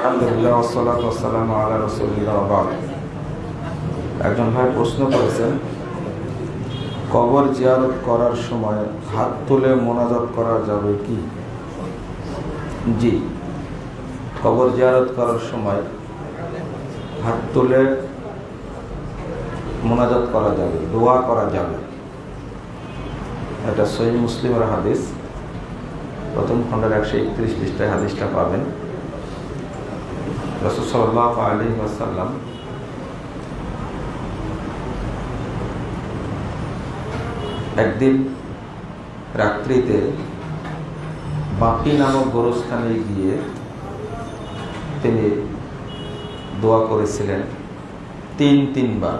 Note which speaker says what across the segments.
Speaker 1: আলহামদুলিল্লাহ ওয়াসসালাতু ওয়াসসালামু আলা রাসূলিল্লাহ ওয়া বা'দ। একজন ভাই প্রশ্ন করেছেন, কবর জিয়ারত করার সময় হাত তুলে মোনাজাত করা যাবে কি? জি, কবর জিয়ারত করার সময় হাত তুলে মোনাজাত করা যাবে, দোয়া করা যাবে। এটা সহিহ মুসলিমের হাদিস, প্রথম খণ্ডের 131 পৃষ্ঠায় হাদিসটা পাবেন। রাসূল সাল্লাল্লাহু আলাইহি ওয়াসাল্লাম একদিন রাত্রিতে বাপি নামক গোরস্থানে গিয়ে তিনি দোয়া করেছিলেন তিনবার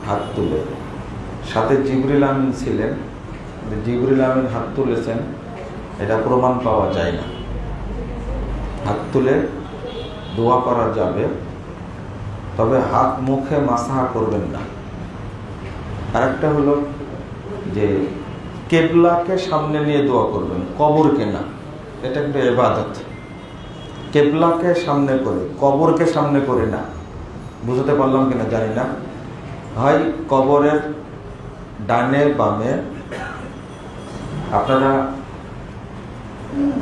Speaker 1: হাত তুলে। সাথে জিবরিল আমিন ছিলেন, জিবরিল আমিন হাত তুলেছেন এটা প্রমাণ পাওয়া যায় না। হাত তুলে দোয়া করা যাবে, তবে হাত মুখে মাসাহা করবেন না। আরেকটা হলো যে কেবলাকে সামনে নিয়ে দোয়া করবেন, কবরকে না। এটা একটা ইবাদত। কেবলাকে সামনে করে, কবরকে সামনে করে না। বুঝতে পারলাম কিনা জানি না। হয় কবরের ডানে বামে আপনারা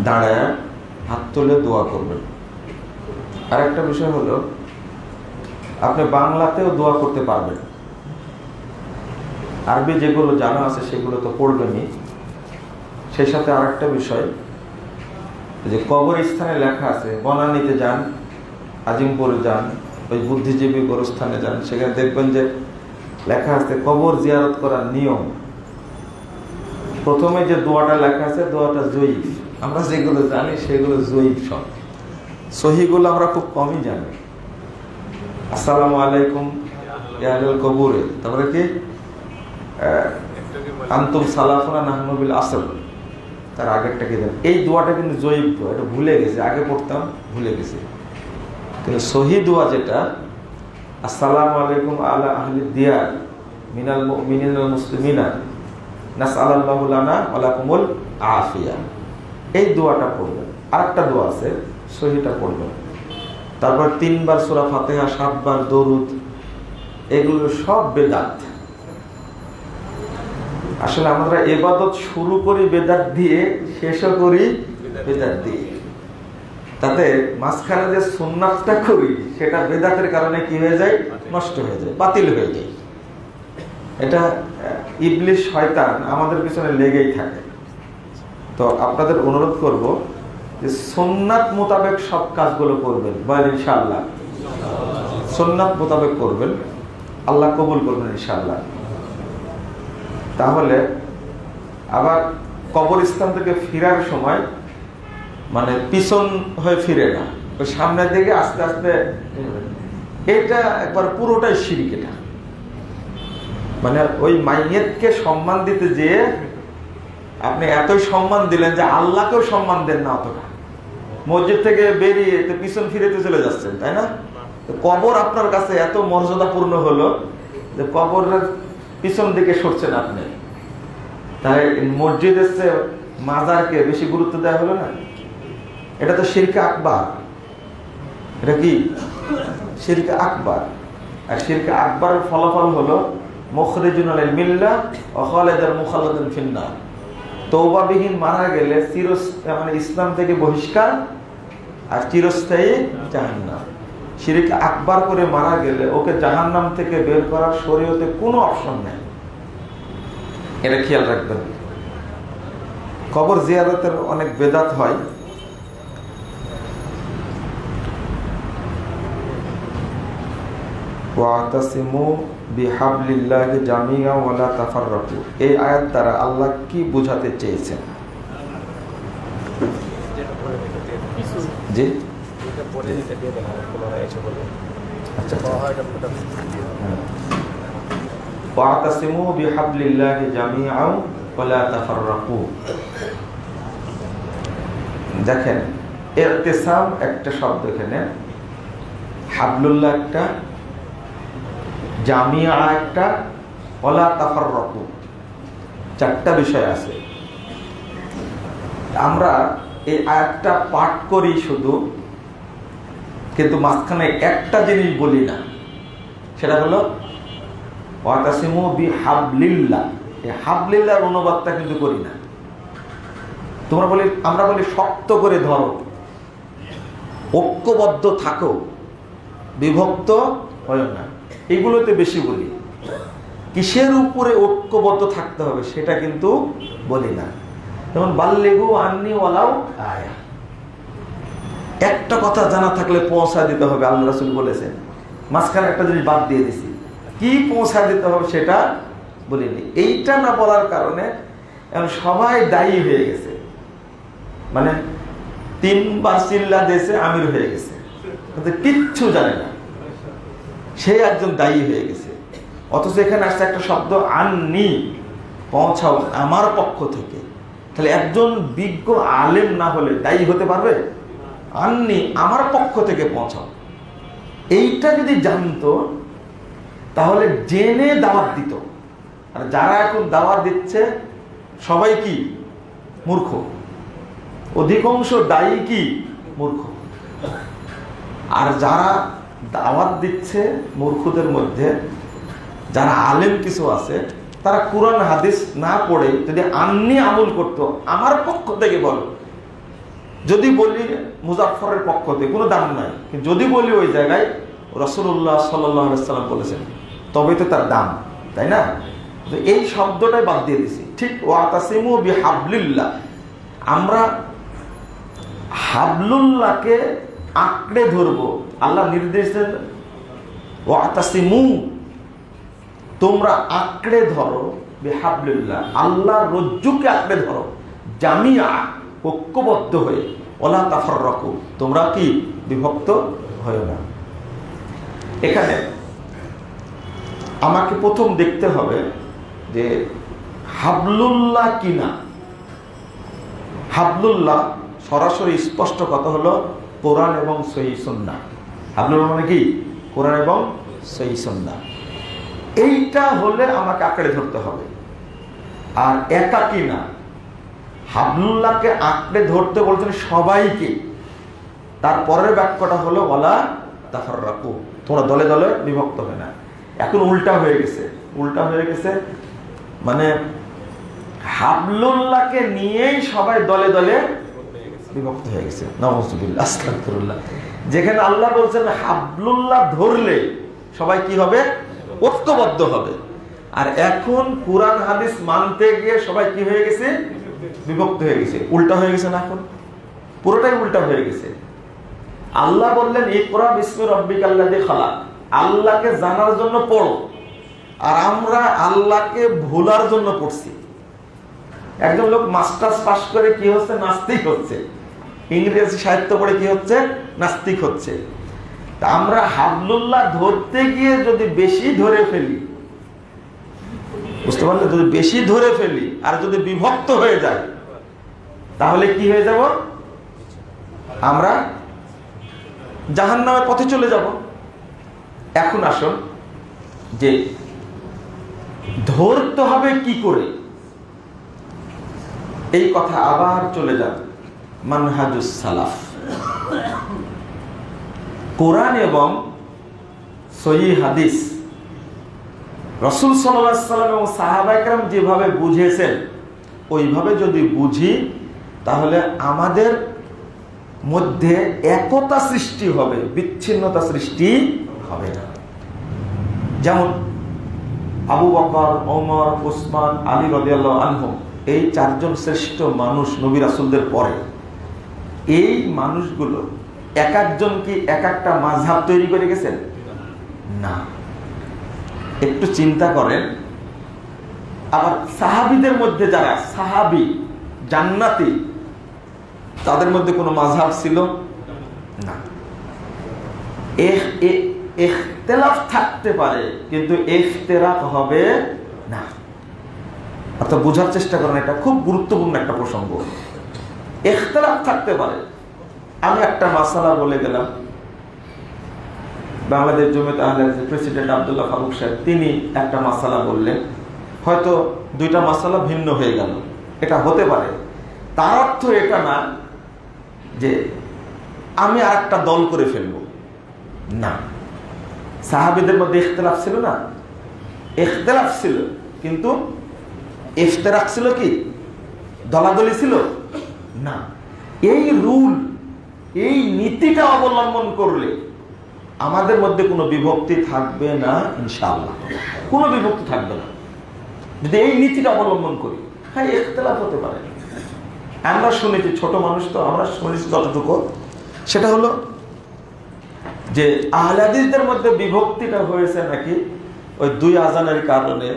Speaker 1: দাঁড়ায় হাত তুলে দোয়া করবেন। আরেকটা বিষয় হলো, আপনি বাংলাতেও দোয়া করতে পারবেন। আরবি যেগুলো জানা আছে সেগুলো তো পড়বেনই। সেই সাথে আরেকটা বিষয়, যে কবর স্থানে লেখা আছে, বনানীতে যান, আজিমপুরে যান, ওই বুদ্ধিজীবী গোরস্থানে যান, সেখানে দেখবেন যে লেখা আছে কবর জিয়ারত করার নিয়ম। প্রথমে যে দোয়াটা লেখা আছে, দোয়াটা জয়ীফ। আমরা যেগুলো জানি সেগুলো জয়ীফ সব। সহিগুলো আমরা খুব কমই জানি। আসসালামু আলাইকুম ইয়া আহলাল কবুরে, তারপরে কি আনতুম সালাফুনা নাহনু বিল আসল, তার আগেরটা কি জানেন? এই দোয়াটা কিন্তু জয়ীফ দোয়া, এটা ভুলে গেছে, আগে পড়তাম ভুলে গেছি। কিন্তু সহি দোয়া যেটা, আসসালামু আলাইকুম আলা আহলি দিয়ার মিনাল মুমিনিনা ওয়াল মুসলিমিনা নাসআলুল্লাহু লানা ওয়া লাকুমুল আফিয়া, এই দোয়াটা পড়বেন। আরেকটা দোয়া আছে, সহিটা পড়বেন। তারপর 3 বার সূরা ফাতিহা, 7 বার দরুদ, এগুলো সব বেদাত। আসলে আমরা ইবাদত শুরু করি বেদাত দিয়ে, শেষও করি বেদাত দিয়ে। তাতে মাঝখানে যে সুন্নাতটা করি সেটা বেদাতের কারণে কি হয়ে যায়? নষ্ট হয়ে যায়, বাতিল হয়ে যায়। এটা ইবলিশ শয়তান আমাদের পিছনে লেগেই থাকে। তো আপনাদের অনুরোধ করব যে সুন্নাত মোতাবেক সব কাজগুলো করবেন, বলেন ইনশাআল্লাহ। সুন্নাত মোতাবেক করবেন, আল্লাহ কবুল করবেন ইনশাআল্লাহ। তাহলে আবার কবরস্থান থেকে ফেরার সময় মানে পিছন হয়ে ফিরে না, ওই সামনের দিকে আস্তে আস্তে। এটা একবার পুরোটাই শিরক। এটা মানে ওই মাইয়েতকে সম্মান দিতে যেয়ে আপনি এতই সম্মান দিলেন যে আল্লাহকেও সম্মান দেন না অতটা। মসজিদ থেকে বেরিয়ে তো পিছন ফিরেতে চলে যাচ্ছেন, তাই না? কবর আপনার কাছে এত মর্যাদাপূর্ণ হলো যে কবরের পিছন দিকে সরছেন আপনি। তাই মসজিদের চেয়ে মাজারকে বেশি গুরুত্ব দেওয়া হলো না। এটা তো শিরকে আকবার। এটা কি শিরকে আকবার? আর শিরকে আকবরের ফলাফল হলো মুখরিজুন আনিল মিল্লাহ ওয়া খালিদুন মুখাল্লাদুন ফিন্নার। তওবাবিহীন মারা গেলে মানে ইসলাম থেকে বহিষ্কার আর চিরস্থায়ী জাহান্নাম। শিরক আকবার করে মারা গেলে ওকে জাহান্নাম থেকে বের করার শরীয়তে কোনো অপশন নেই। এটা খেয়াল রাখবেন। কবর জিয়ারতের অনেক বেদাত হয়। ওয়াতাসিমু বিহাবলিল্লাহি জামিআ ওয়া লা তাফাররাকু, এই আয়াত দ্বারা আল্লাহ কি বোঝাতে চেয়েছেন? জি, আচ্ছা, ওয়াতাসিমু বিহাবলিল্লাহি জামিআ ওয়া লা তাফাররাকু। দেখেন, ইরতিসাম একটা শব্দ, এখানে হাবলুল্লাহ একটা, জামিয়া একটা, ওয়ালা তাফাররাকু, 4টা বিষয় আছে। আমরা এই আয়াতটা পাঠ করি শুধু, কিন্তু মাঝখানে একটা জিনিস বলি না, সেটা হলো ওয়াতাসিমু বিহাবলিল্লাহ। এই হাবলিল্লাহর অনুবাদটা কিন্তু করি না। আমরা বলি শক্ত করে ধরো, ঐক্যবদ্ধ থাকো, বিভক্ত হয় না, এগুলোতে বেশি বলি। কিসের উপরে ঐক্যবদ্ধ থাকতে হবে সেটা কিন্তু বলি না। যেমন বাল্লিগু আন্নি ওয়ালাউ আয়া, একটা কথা জানা থাকলে পৌঁছা দিতে হবে, আল্লাহ রাসূল বলেছেন। মাঝখানে একটা জিনিস বাদ দিয়ে দিছি, কি পৌঁছা দিতে হবে সেটা বলিনি। এইটা না বলার কারণে এখন সবাই দায়ী হয়ে গেছে, মানে 3বার চিল্লা দেশে আমির হয়ে গেছে, কিন্তু কিচ্ছু জানে না, সে একজন দায়ী হয়ে গেছে। অথচ এখানে আসছে একটা শব্দ আন্নি, পৌঁছাও আমার পক্ষ থেকে। তাহলে একজন বিজ্ঞ আলেম না হলে দায়ী হতে পারবে? আন্নি আমার পক্ষ থেকে পৌঁছাও, এইটা যদি জানতো তাহলে জেনে দাওয়াত দিত। আর যারা এখন দাওয়াত দিচ্ছে সবাই কি মূর্খ, অধিকাংশ দায়ী কি মূর্খ। আর যারা দাওয়াত দিচ্ছে মূর্খদের মধ্যে যারা আলেম কিছু আছে, তারা কুরআন হাদিস না পড়ে যদি আন্নি আমল করতো, আমার পক্ষ থেকে বলো, যদি বলি মুজাফফরের পক্ষ থেকে কোনো দাম নাই, কিন্তু যদি বলি ওই জায়গায় রাসূলুল্লাহ সাল্লাল্লাহু আলাইহি ওয়াসাল্লাম বলেছেন, তবে তো তার দাম, তাই না? তো এই শব্দটাই বাদ দিয়ে দিছি। ঠিক ওয়াতাসিমু বিহাবলিল্লাহ, আমরা হাবলুল্লাহকে আঁকড়ে ধরবো। আল্লাহ নির্দেশ দেন ওয়াতাসিমু, তোমরা আঁকড়ে ধরো, বিহাবলিল্লাহ আল্লাহর রজ্জুকে আঁকড়ে ধরো, জামিয়া ঐক্যবদ্ধ হয়ে, ওয়ালা তাফাররাকু তোমরা কি বিভক্ত হয় না। এখানে আমাকে প্রথম দেখতে হবে যে হাবলুল্লাহ কিনা। হাবলুল্লাহ সরাসরি স্পষ্ট কথা হলো কোরআন এবং সহিহ সুন্নাহ। হাবলুল্লাহ মানে কি? কোরআন এবং সহিহ সুন্নাহ। এইটা হলে আমাকে আঁকড়ে ধরতে হবে, আর একাকী না। হাবলুল্লাহকে আঁকড়ে ধরতে বলছেন সবাইকে। তারপরের বাক্যটা হলো ওয়ালা তাফাররাকু, তোমরা দলে দলে বিভক্ত হয় না। এখন উল্টা হয়ে গেছে, উল্টা হয়ে গেছে, মানে হাবলুল্লাহকে নিয়েই সবাই দলে দলে বিভক্ত হয়ে গেছে। নাউযুবিল্লাহ, আস্তাগফিরুল্লাহ। যেখানে আল্লাহ বলছেন হাবলুল্লাহ ধরলে সবাই কি হবে? ঐক্যবদ্ধ হবে। আর এখন কুরআন হাদিস মানতে গিয়ে সবাই কি হয়ে গেছে? বিভক্ত হয়ে গেছে, উল্টা হয়ে গেছে না? এখন পুরোটাই উল্টা হয়ে গেছে। আল্লাহ বললেন ইকরা বিসমি রাব্বিকাল্লাযী খালাক, আল্লাহকে জানার জন্য পড়ো, আর আমরা আল্লাহকে ভোলার জন্য পড়ছি। একজন লোক মাস্টার্স পাস করে কি হচ্ছে? নাস্তিক হচ্ছে। ইংরেজি সাহিত্য পড়ে কি হচ্ছে? নাস্তিক হচ্ছে। তা আমরা হাবলুল্লাহ ধরতে গিয়ে যদি বেশি ধরে ফেলি, বুঝতে পারলে, যদি বেশি ধরে ফেলি আর যদি বিভক্ত হয়ে যায়, তাহলে কি হয়ে যাব? আমরা জাহান্নামের পথে চলে যাব। এখন আসুন যে ধরতে হবে কি করে, এই কথা আবার চলে যাবে মানহাজুস সালাফ। কোরআন এবং সহিহ হাদিস রাসূল সাল্লাল্লাহু আলাইহি ওয়াসাল্লাম এবং সাহাবায়ে কেরাম যেভাবে বুঝেছেন, ওইভাবে যদি বুঝি তাহলে আমাদের মধ্যে একতা সৃষ্টি হবে, বিচ্ছিন্নতা সৃষ্টি হবে না। যেমন আবু বকর, ওমর, উসমান, আলী রাদিয়াল্লাহু আনহুম, এই 4 জন শ্রেষ্ঠ মানুষ নবী রাসূলদের পরে। এই মানুষগুলো এক একজন কি এক একটা মাযহাব তৈরি করে গেছেন? না। একটু চিন্তা করেন, আবার সাহাবীদের মধ্যে যারা সাহাবী জান্নাতি, তাদের মধ্যে কোনো মাযহাব ছিল না। ইখতিলাফ থাকতে পারে কিন্তু ইখতিরাক হবে না। অর্থাৎ বোঝার চেষ্টা করেন, এটা খুব গুরুত্বপূর্ণ একটা প্রসঙ্গ। ইখতিলাফ থাকতে পারে। আমি একটা মাসালা বলে গেলাম, বাংলাদেশ জমিয়ত আহলে হাদিসের প্রেসিডেন্ট আব্দুল্লাহ ফারুক সাহেব, তিনি একটা মাসালা বললেন, হয়তো 2টা মাসালা ভিন্ন হয়ে গেল, এটা হতে পারে। তার অর্থ এটা না যে আমি আর একটা দল করে ফেলবো। না। সাহাবীদের মধ্যে ইখতিলাফ ছিল না? ইখতিলাফ ছিল, কিন্তু ইফতিরাক ছিল কি? দলাদলি ছিল না। এই রুল, এই নীতিটা অবলম্বন করলে আমাদের মধ্যে কোনো বিভক্তি থাকবে না ইনশাআল্লাহ। কোনো বিভক্তি থাকবে না যদি এই নীতিটা অবলম্বন করি। হ্যাঁ, ইখতিলাফ হতে পারে। আমরা শুনেছি, ছোট মানুষ তো, আমরা শুনেছি যতটুকু, সেটা হলো যে আহলে হাদিসদের মধ্যে বিভক্তিটা হয়েছে নাকি ওই দুই আজানের কারণে,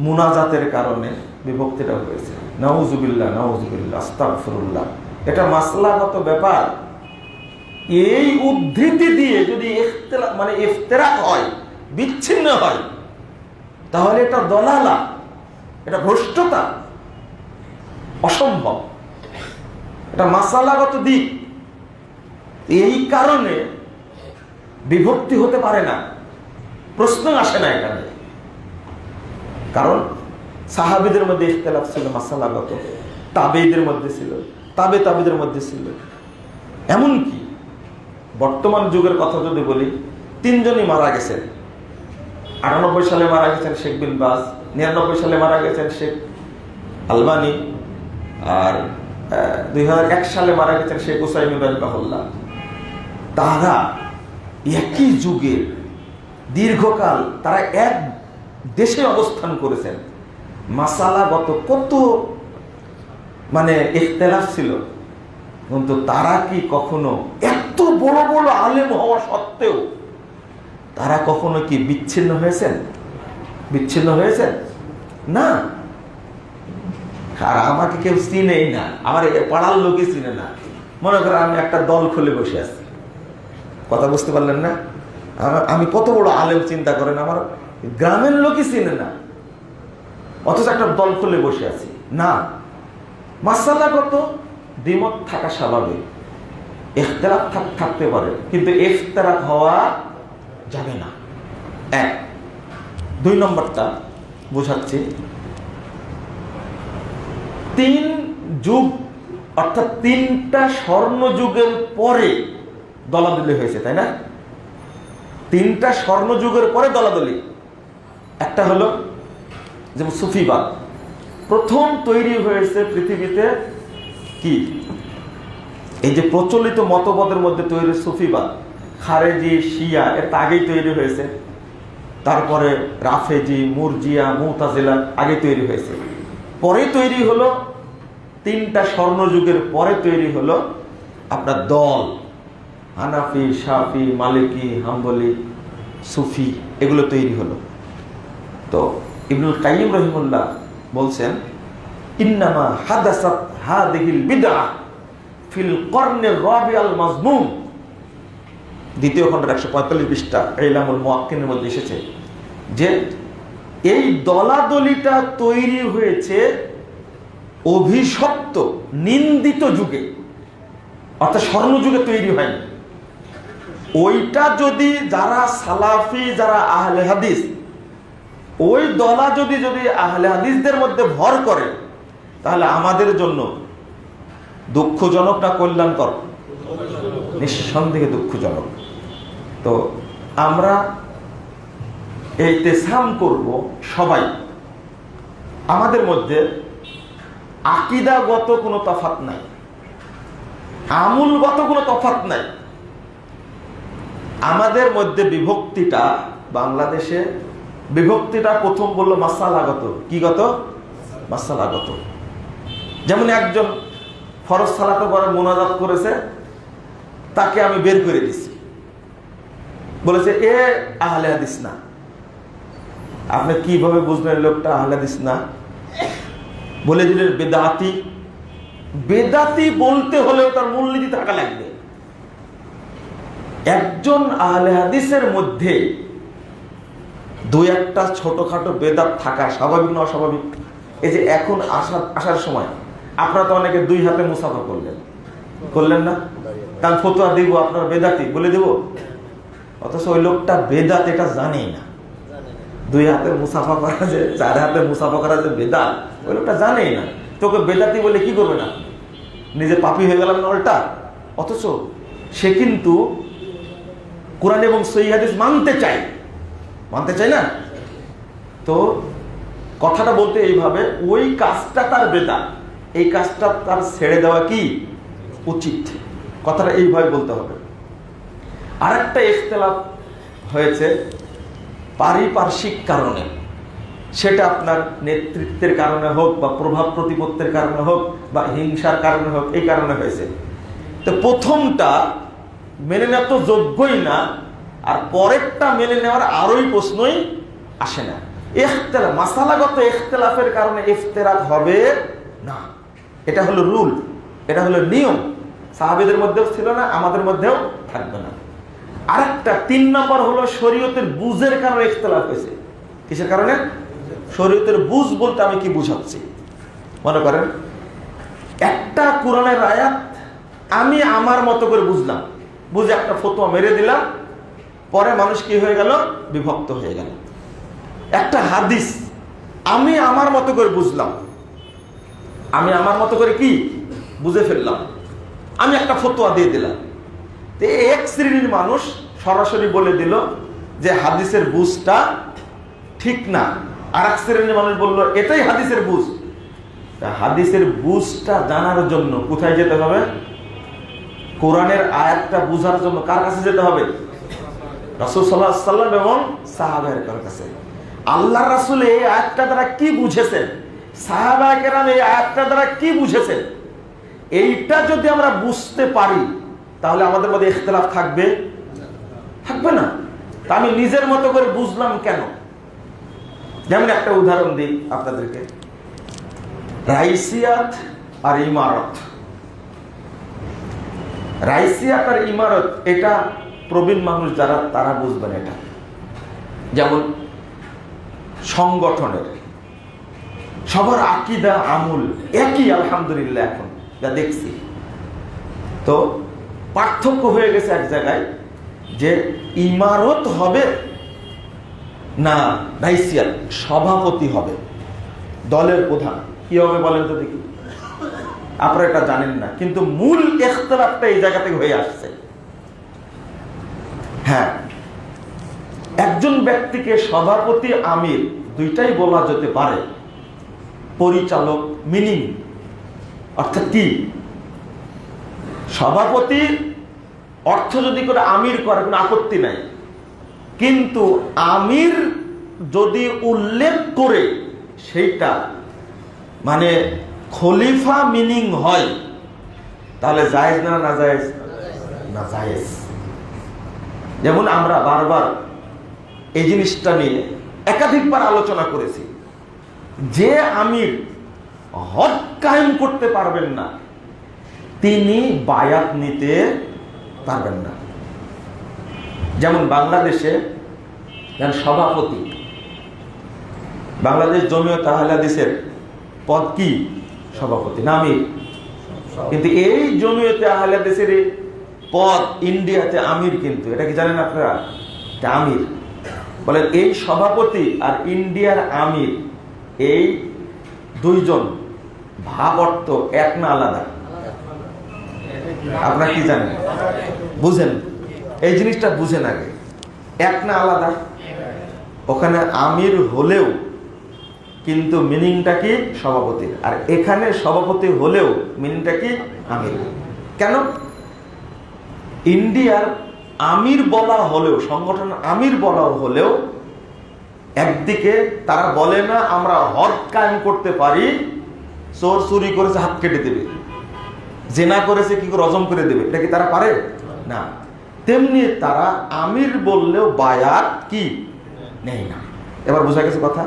Speaker 1: মুনাজাতের কারণে বিভক্তিটা হয়েছে। নাউজুবিল্লাহ, নাউজুবিল্লাহ, আস্তাগফিরুল্লাহ। এটা মাসলাগত ব্যাপার। এই উদ্ধৃতি দিয়ে যদি ইখতিলাফ মানে ইফতিরাক হয়, বিচ্ছিন্ন হয়, তাহলে এটা দলালা, এটা ভ্রষ্টতা, অসম্ভব। এটা মাসালাগত দিক। এই কারণে বিভক্তি হতে পারে না, প্রশ্ন আসে না এখানে। কারণ সাহাবীদের মধ্যে ইখতিলাফ ছিল মাসালাগত, তাবেঈদের মধ্যে ছিল, তাবেঈদের মধ্যে ছিল। এমনকি বর্তমান যুগের কথা যদি বলি, 3 জনই মারা গেছেন। 98 সালে মারা গেছেন শেখ বিন বাজ, 99 সালে মারা গেছেন শেখ আলবানী, আর 2001 সালে মারা গেছেন শেখ উসাইমিন রাহিমাহুল্লাহ। তারা একই যুগে দীর্ঘকাল তারা এক দেশে অবস্থান করেছেন। মাসালাগত কত মানে ইখতিলাফ ছিল, কিন্তু তারা কি কখনো, এত বড় বড় আলেম হওয়া সত্ত্বেও তারা কখনো কি বিচ্ছিন্ন হয়েছেন? বিচ্ছিন্ন হয়েছেন না। আর আমাকে কেউ চিনেই না, আমার পাড়ার লোকই চিনে না। মনে করেন আমি একটা দল খুলে বসে আছি, কথা বুঝতে পারলেন না? আমি কত বড় আলেম চিন্তা করেন, আমার গ্রামের লোকই চিনে না, অথচ একটা দল খুলে বসে আছি। না, মাসালাগত দ্বিমত থাকা স্বাভাবিক, ইখতিলাফ থাকতে পারে, কিন্তু ইফতিরাক হওয়া যাবে না। 1। 2 নম্বরটা বোঝাচ্ছি। 3 যুগ অর্থাৎ 3টা স্বর্ণযুগের পরে দলাদলি হয়েছে, তাই না? 3টা স্বর্ণযুগের পরে দলাদলি। একটা হলো যেমন সুফিবাদ, প্রথম তৈরি হয়েছে পৃথিবীতে কি, এই যে প্রচলিত মতবাদের মধ্যে তৈরি সুফিবাদ, খারেজি, শিয়া, এর আগেই তৈরি হয়েছে। তারপরে রাফেজি, মুরজিয়া, মুতাজিলা আগে তৈরি হয়েছে। পরে তৈরি হলো 3টা স্বর্ণযুগের পরে তৈরি হলো আপনার দল, হানাফি, শাফি, মালিকি, হাম্বলি, সুফি, এগুলো তৈরি হলো। তো ইবনুল কাইয়িম রাহিমাহুল্লাহ বলছেন, ইন্নামা হাদাসাত হাদিহিল বিদআহ ফিল কর্নির রাবিআল মাজমুম, 2য় খণ্ডের 145 পৃষ্ঠা ইলামুল মুওয়াক্কিনের মধ্যে এসেছে যে এই দলাদলিটা তৈরি হয়েছে অভিশপ্ত, নিন্দিত যুগে, অর্থাৎ স্বর্ণযুগে তৈরি হয়নি। ওইটা যদি যারা সালাফি, যারা আহলে হাদিস, ওই দলা যদি আহলে হাদিসদের মধ্যে ভর করে, তাহলে আমাদের জন্য দুঃখজনক না কল্যাণকর? নিঃসন্দেহে দুঃখজনক। তো আমরা ইহতিসাম করব সবাই, আমাদের মধ্যে আকীদাগত কোনো তফাৎ নাই, আমূলগত কোনো তফাৎ নাই। আমাদের মধ্যে বিভক্তিটা, বাংলাদেশে বিভক্তিটা প্রথম বললো মাসালাগত। কি গত? মাসালাগত। যেমন একজন ফরজ সালাতের পরে মুনাজাত করেছে, তাকে আমি বের করে দিছি, বলেছে এ আহলে হাদিস না। আপনি কিভাবে বুঝলেন লোকটা আহলে হাদিস না? বলে দিলেন বেদাতি। বেদাতি বলতে হলেও তার মূলনীতি থাকা লাগবে। একজন আহলে হাদিসের মধ্যে 2-1টা ছোটখাটো বেদাত থাকা স্বাভাবিক না অস্বাভাবিক? এই যে এখন আসার সময় আপনারা তো অনেকে 2 হাতে মুসাফা করলেন না? কারণ ফতোয়া দিব আপনার বেদাতি বলে দেব, অথচ ওই লোকটা বেদাত এটা জানেই না। 2 হাতে মুসাফা করা যে, 4 হাতে মুসাফা করা যে বেদাত, ওই লোকটা জানেই না। তোকে বেদাতি বলে কি করবে না? নিজে পাপী হয়ে গেলাম না উল্টা? অথচ সে কিন্তু কোরআন এবং সহিহ হাদিস মানতে চাই না, তো কথাটা বলতে এইভাবে, ওই কাজটা তার বেদা, এই কাজটা তার ছেড়ে দেওয়া কি উচিত, কথাটা এইভাবে বলতে হবে। আরেকটা ইখতিলাফ হয়েছে পারিপার্শ্বিক কারণে, সেটা আপনার নেতৃত্বের কারণে হোক বা প্রভাব প্রতিপত্তির কারণে হোক বা হিংসার কারণে হোক, এই কারণে হয়েছে। তো প্রথমটা মেনে নেওয়া তো যোগ্যই না, আর পরেরটা মেনে নেওয়ার আরোই প্রশ্নই আসে না। ইখতিলাফ, মাসালাগত ইখতিলাফের কারণে ইফতিরাক হবে না, এটা হলো রুল, এটা হলো নিয়ম। সাহাবীদের মধ্যেও ছিল না, আমাদের মধ্যেও থাকবে না। আরেকটা 3 নম্বর হলো শরীয়তের বুঝের কারণে ইখতিলাফ হয়েছে। কিসের কারণে? শরীয়তের বুঝ বলতে আমি কি বুঝাচ্ছি, মনে করেন একটা কোরআনের আয়াত আমি আমার মতো করে বুঝলাম, বুঝে একটা ফতোয়া মেরে দিলাম, পরে মানুষ কি হয়ে গেল? বিভক্ত হয়ে গেল। একটা হাদিস আমি আমার মতো করে বুঝলাম, আমি আমার মতো করে কি বুঝে ফেললাম, আমি একটা ফতোয়া দিয়ে দিলাম। তো এক শ্রেণীর মানুষ সরাসরি বলে দিল যে হাদিসের বুঝটা ঠিক না, আর এক শ্রেণীর মানুষ বলল এটাই হাদিসের বুঝ। হাদিসের বুঝটা জানার জন্য কোথায় যেতে হবে? কোরআনের আয়াতটা বুঝার জন্য কার কাছে যেতে হবে? রাসূল সাল্লাল্লাহু আলাইহি ওয়াসাল্লাম এবং সাহাবায়ে কাছে। আল্লাহর রাসূল এই আয়াতটা দ্বারা কি বুঝেছেন, সাহাবায়ে কেরাম এই আয়াতটা দ্বারা কি বুঝেছেন, এইটা যদি আমরা বুঝতে পারি তাহলে আমাদের মধ্যে ইখতিলাফ থাকবে না। তা আমি নিজের মতো করে বুঝলাম কেন? যেমন একটা উদাহরণ দিই আপনাদেরকে, রাইসিয়াত আর ইমারত। রাইসিয়াত আর ইমারত এটা প্রবীণ মানুষ যারা তারা বুঝবেন। এটা যেমন সংগঠনের সবার আকীদা আমল একই, আলহামদুলিল্লাহ এখন যা দেখছি। তো পার্থক্য হয়ে গেছে এক জায়গায়, যে ইমারত হবে না রাইসিয়াত, সভাপতি হবে, দলের প্রধান। কি হবে বলেন তো দেখি? আপনারা এটা জানেন না, কিন্তু মূল ইখতিলাফটা এই জায়গা থেকে হয়ে আসছে। হ্যাঁ, একজন ব্যক্তিকে সভাপতি আমির দুইটাই বলা যেতে পারে, পরিচালক মিনিং অর্থাৎ কি, সভাপতির অর্থ যদি করে আমির করে কোনো আপত্তি নাই, কিন্তু আমির যদি উল্লেখ করে সেইটা মানে খলিফা মিনিং হয় তাহলে জায়েজ না না জায়েজ? না জায়েজ। যেমন আমরা বারবার এই জিনিসটা নিয়ে একাধিকবার আলোচনা করেছি, যে আমির হদ কায়েম করতে পারবেন না তিনি বায়াত নিতে পারবেন না। যেমন বাংলাদেশে সভাপতি, বাংলাদেশ জমিয়ত আহলে হাদিসের পদ কি? সভাপতি না আমির। কিন্তু এই জমিয়তে আহলে হাদিসের পদ ইন্ডিয়াতে আমির, কিন্তু এটা কি জানেন আপনারা? এটা আমির। বলেন এই সভাপতি আর ইন্ডিয়ার আমির, এই দুইজন ভাব অর্থ এক না আলাদা? আপনারা কি জানেন? বুঝেন, এই জিনিসটা বুঝেন আগে, এক না আলাদা? ওখানে আমির হলেও কিন্তু মিনিংটা কি? সভাপতির। আর এখানে সভাপতি হলেও মিনিংটা কি? আমির। কেন? ইন্ডিয়ার আমির বলা হলেও, সংগঠন আমির বলা হলেও, একদিকে তারা বলে না আমরা হদ কায়েম করতে পারি, চোর চুরি করেছে হাত কেটে দেবে, জেনা করেছে কি করে রজম করে দেবে, এটা কি তারা পারে? না। তেমনি তারা আমির বললেও বায়াত কি নেই না। এবার বোঝা গেছে কথা?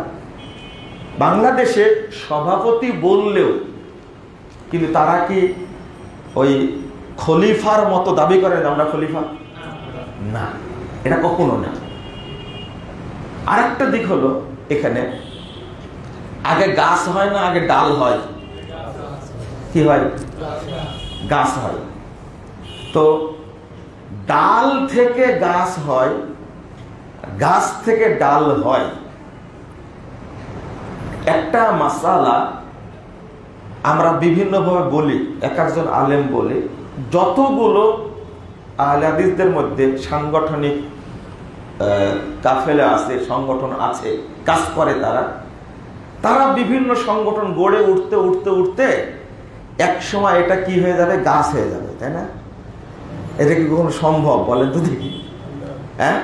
Speaker 1: বাংলাদেশে সভাপতি বললেও কিন্তু তারা কি ওই খলিফার মতো দাবি করেন আমরা খলিফা? না, এটা কখনো না। আরেকটা দিক হলো, এখানে আগে গাছ হয় না আগে ডাল হয়? কি হয়? গাছ হয়। তো ডাল থেকে গাছ হয়, গাছ থেকে ডাল হয়। একটা মাসালা আমরা বিভিন্নভাবে বলি, এক একজন আলেম বলে, যতগুলো আহলে হাদিসদের মধ্যে সাংগঠনিক কাফেলা আছে, সংগঠন আছে, কাজ করে তারা বিভিন্ন সংগঠন গড়ে উঠতে উঠতে উঠতে এক সময় এটা কি হয়ে যাবে, গাছ হয়ে যাবে, তাই না? এটা কি কখনো সম্ভব বলেন তো দেখি? হ্যাঁ,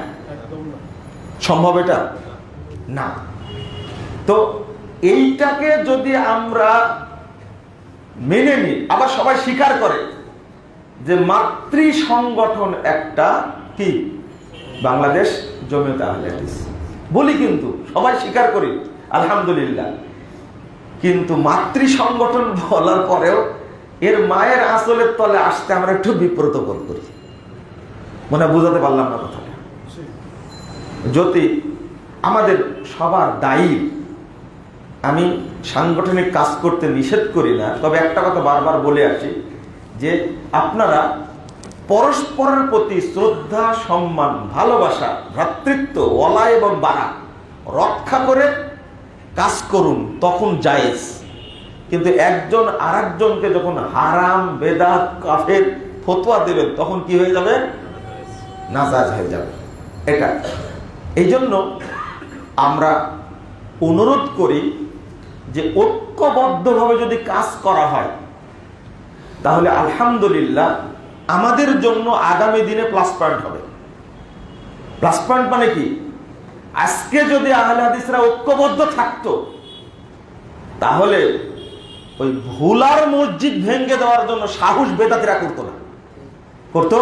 Speaker 1: সম্ভব এটা না। তো এইটাকে যদি আমরা মেনে নিই, আবার সবাই স্বীকার করে যে মাতৃ সংগঠন একটা কি বাংলাদেশ জমিয়তে আহলে হাদিস বলি, কিন্তু সবাই স্বীকার করি আলহামদুলিল্লাহ। কিন্তু মাতৃ সংগঠন বলার পরেও এর মায়ের আঁচলের তলে আসতে আমরা একটু বিব্রত বোধ করি। মনে বুঝাতে পারলাম না কথাটা? যদি আমাদের সবার দায়ী, আমি সাংগঠনিক কাজ করতে নিষেধ করি না, তবে একটা কথা বারবার বলে আসি যে আপনারা পরস্পরের প্রতি শ্রদ্ধা, সম্মান, ভালোবাসা, ভ্রাতৃত্ব, ওয়ালা এবং বারা রক্ষা করে কাজ করুন, তখন জায়েজ। কিন্তু একজন আরেকজনকে যখন হারাম, বেদাত, কাফের ফতোয়া দেবেন, তখন কি হয়ে যাবে? নাজায়েজ হয়ে যাবে। এটা এই জন্য আমরা অনুরোধ করি যে ঐক্যবদ্ধভাবে যদি কাজ করা হয় তাহলে আলহামদুলিল্লাহ আমাদের জন্য আগামী দিনে প্লাস পয়েন্ট হবে। প্লাস পয়েন্ট মানে কি? আজকে যদি আহলে হাদিসরা ঐক্যবদ্ধ থাকতো তাহলে ওই ভুলার মসজিদ ভেঙে দেওয়ার জন্য সাহস বেদাতিরা করতো না। করতো?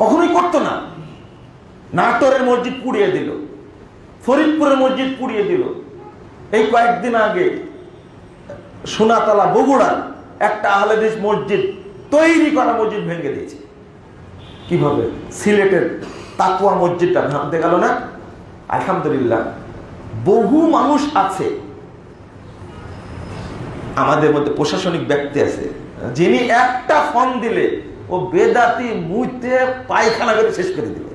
Speaker 1: কখনোই করতো না। নাটোরের মসজিদ পুড়িয়ে দিল, ফরিদপুরের মসজিদ পুড়িয়ে দিল। এই কয়েকদিন আগে সোনাতলা বগুড়ার একটা আহলে হাদিস মসজিদ, তৈরি করা মসজিদ ভেঙে দিয়েছে। কিভাবে? সিলেটের তাকওয়া মসজিদটা ভাঙতে গেল না? আলহামদুলিল্লাহ বহু মানুষ আছে আমাদের মধ্যে, প্রশাসনিক ব্যক্তি আছে, যিনি একটা ফোন দিলে ও বেদাতি মুইতে পায়খানা করে শেষ করে দিবে।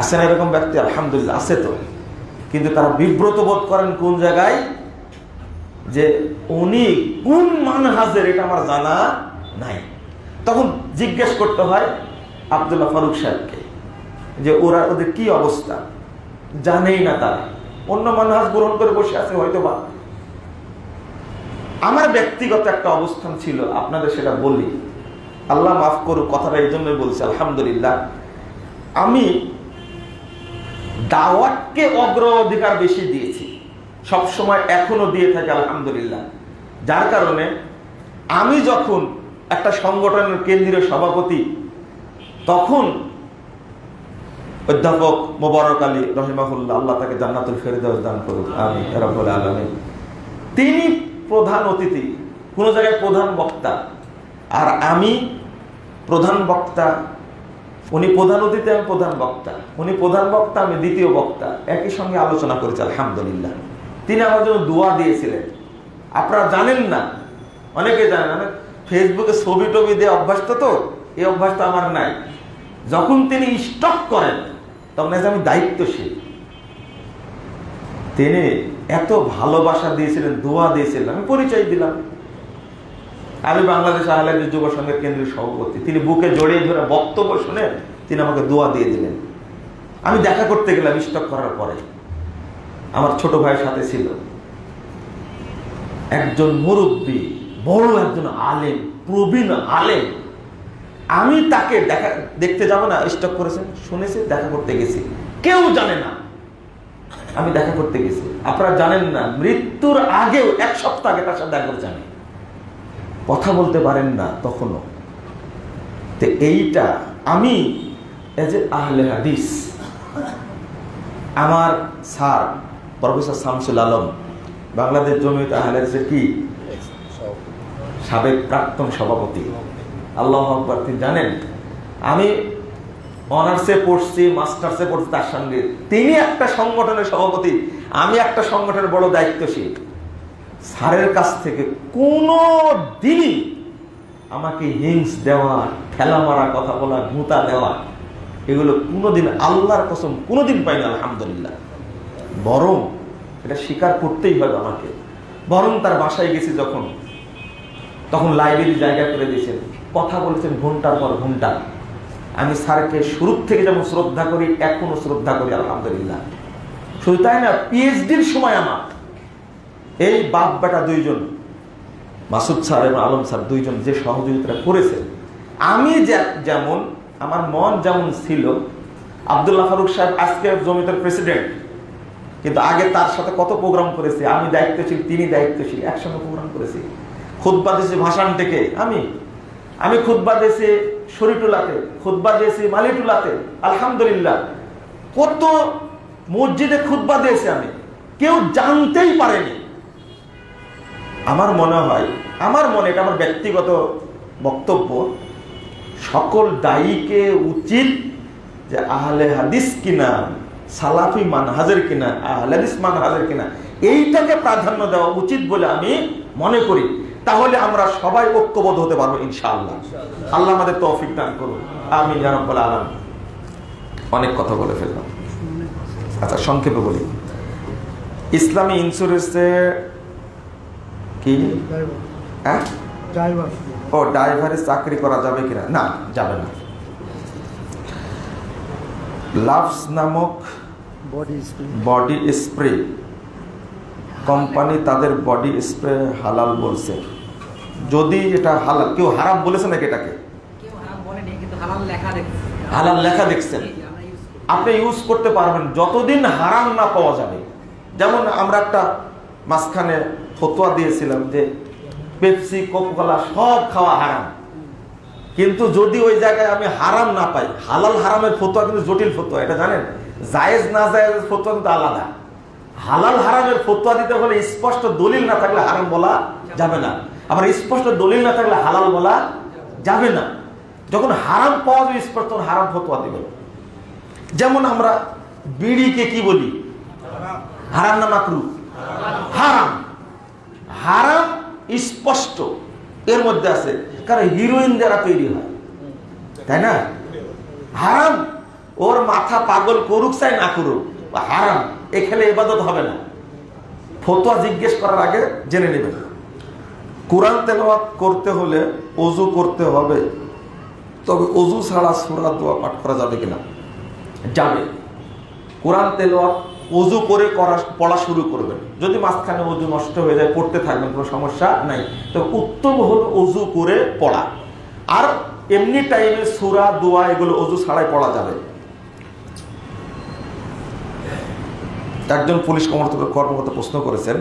Speaker 1: আছে না এরকম ব্যক্তি? আলহামদুলিল্লাহ আছে তো। কিন্তু তারা বিব্রত বোধ করেন কোন জায়গায়? যে উনি কোন মানহাজের এটা আমার জানা নাই। তখন জিজ্ঞেস করতে হয় আব্দুল্লাহ ফারুক সাহেবকে যে ওদের কি অবস্থা, জানেই না তারা, অন্য মানহাজ গ্রহণ করে বসে আছে হয়তো বা। আমার ব্যক্তিগত একটা অবস্থান ছিল, আপনাদের সেটা বলি, আল্লাহ মাফ করুক, কথাটা এই জন্যই বলছি আলহামদুলিল্লাহ। আমি দাওয়াতকে অগ্রাধিকার বেশি দিয়েছি, সব সময় এখনো দিয়ে থাকি আলহামদুলিল্লাহ। যার কারণে আমি যখন একটা সংগঠনের কেন্দ্রীয় সভাপতি, তখন অধ্যাপক মোবারক আলী রহিমাহুল্লাহ, আল্লাহ তাকে জান্নাতুল ফেরদাউস দান করুক, আমিন ইয়া রাব্বুল আলামিন, তিনি প্রধান অতিথি, কোন জায়গায় প্রধান বক্তা, আর আমি প্রধান বক্তা। উনি প্রধান অতিথি, আমি প্রধান বক্তা। উনি প্রধান বক্তা, আমি দ্বিতীয় বক্তা, একই সঙ্গে আলোচনা করেছি আলহামদুলিল্লাহ। তিনি আমার জন্য দোয়া দিয়েছিলেন। আপনারা জানেন না, অনেকে জানেন না, ফেসবুকে ছবি টবি দিয়ে অভ্যাস তো, এই অভ্যাসটা আমার নাই। যখন তিনি স্টপ করেন তখন আমি দায়িত্বশীল। তিনি এত ভালোবাসা দিয়েছিলেন, দোয়া দিয়েছিলেন, আমি পরিচয় দিলাম। আমি বাংলাদেশ আহলে হাদিস যুব সংঘের কেন্দ্রীয় সভাপতি। তিনি বুকে জড়িয়ে ধরে বক্তব্য শুনে তিনি আমাকে দোয়া দিয়ে দিলেন। আমি দেখা করতে গেলাম স্টক করার পরে, আমার ছোট ভাইয়ের সাথে ছিল একজন মুরব্বী, বড় একজন আলেম, প্রবীণ আলেম। আমি তাকে দেখতে যাব না, স্টক করেছেন, শুনেছি, দেখা করতে গেছি, কেউ জানে না আমি দেখা করতে গেছি। আপনারা জানেন না, মৃত্যুর আগেও এক সপ্তাহ আগে তার সাথে দেখা করতে জানি, কথা বলতে পারেন না তখনও। তো এইটা আমি এজ এ আহলে হাদিস, আমার স্যার প্রফেসর শামসুল আলম, বাংলাদেশ জমিয়তে আহলে হাদিসের কি সাবেক প্রাক্তন সভাপতি, আল্লাহু আকবার, তিনি জানেন আমি অনার্সে পড়ছি, মাস্টার্সে পড়ছি তার সঙ্গে। তিনি একটা সংগঠনের সভাপতি, আমি একটা সংগঠনের বড় দায়িত্বশীল। স্যারের কাছ থেকে কোনো দিনই আমাকে হিংস দেওয়া, ঠেলা মারা, কথা বলা, ঘুঁতা দেওয়া, এগুলো কোনোদিন, আল্লাহর কসম কোনোদিন পাইনি আলহামদুলিল্লাহ। বরং এটা স্বীকার করতেই হবে আমাকে। বরং তার বাসায় গেছি যখন, তখন লাইব্রেরি জায়গা করে দিয়েছেন, কথা বলেছেন ঘন্টার পর ঘন্টা। আমি স্যারকে শুরু থেকে যেমন শ্রদ্ধা করি, এখনো শ্রদ্ধা করি আলহামদুলিল্লাহ। শুধু তাই না, পিএইচডির সময় আমার এই বাপ বেটা দুইজন, মাসুদ স্যার এবং আলম স্যার দুইজন যে সহযোগিতা করেছে, আমি যেমন আমার মন যেমন ছিল, আব্দুল্লাহ ফারুক সাহেব আজকে জমিয়তের প্রেসিডেন্ট, কিন্তু আগে তার সাথে কত প্রোগ্রাম করেছি, আমি দায়িত্বশীল, তিনি দায়িত্বশীল, একসঙ্গে প্রোগ্রাম করেছি। খুতবা দিয়েছি ভাষণ থেকে, আমি খুতবা দিয়েছি শরীটুলাতে, খুতবা দিয়েছি মালিটুলাতে, আলহামদুলিল্লাহ কত মসজিদে খুতবা দিয়েছি আমি, কেউ জানতেই পারেনি। আমার মনে হয়, এটা আমার ব্যক্তিগত বক্তব্য, সকল দায়ীকে উচিত যে আহলে হাদিস কিনা, সালাফি মানহাজের কিনা, আহলে হাদিস মানহাজের কিনা, এইটাকে প্রাধান্য দেওয়া উচিত বলে আমি মনে করি। তাহলে আমরা সবাই ঐক্যবদ্ধ হতে পারবো ইনশাআল্লাহ। আল্লাহ আমাদের তৌফিক দান করুন, আমিন ইয়া রাব্বাল আলামিন। অনেক কথা বলে ফেললাম, আচ্ছা সংক্ষেপে বলি। ইসলামী ইন্স্যুরেন্সে কি ড্রাইভারের চাকরি করা যাবে কিনা? না, যাবে না। লাভস নামক বডি স্প্রে কোম্পানি তাদের বডি স্প্রে হালাল বলছে। যদি এটা হালাল, কেউ হারাম বলেছে নাকি? এটাকে হালাল লেখা দেখছেন, আপনি ইউজ করতে পারবেন যতদিন হারাম না পাওয়া যাবে। যেমন আমরা একটা মাঝখানে ফতোয়া দিয়েছিলাম যে পেপসি, কোকা-কোলা সব খাওয়া হারাম, কিন্তু যদি ওই জায়গায় আমি হারাম না পাই, হালাল হারামের ফতোয়া কিন্তু জটিল ফতোয়া, এটা জানেন। জায়েজ না জায়েজের ফতোয়া কিন্তু আলাদা। হালাল হারামের ফতোয়া দিতে হলে স্পষ্ট দলিল না থাকলে হারাম বলা যাবে না, আবার স্পষ্ট দলিল না থাকলে হালাল বলা যাবে না। যখন হারাম পাওয়া যাবে স্পষ্ট, তখন হারাম ফতোয়া দিবে। যেমন আমরা বিড়িকে কি বলি? হারাম না মাকরুহ? হারাম। হারাম স্পষ্ট এর মধ্যে আছে, কারণ হিরোইন দ্বারা তৈরি হয়, তাই না? হারাম, ওর মাথা পাগল করুক চাই না করুক, হারাম। এখানে ইবাদত হবে না। ফতোয়া জিজ্ঞেস করার আগে জেনে নেবেন। কোরআন তেলাওয়াত করতে হলে ওযু করতে হবে, তবে ওযু ছাড়া সূরা দোয়া পাঠ করা যাবে কিনা? যাবে। কোরআন তেলাওয়াত ওযু করে পড়া শুরু করবেন। যদি মাঝখানে ওযু নষ্ট হয়ে যায়, পড়তে থাকবেন, কোনো সমস্যা নাই। তবে উত্তম হলো ওযু করে পড়া। আর এমনি টাইমে সূরা দোয়া এগুলো ওযু ছাড়াই পড়া যাবে। একজন পুলিশ কর্মকর্তা প্রশ্ন করেছেন,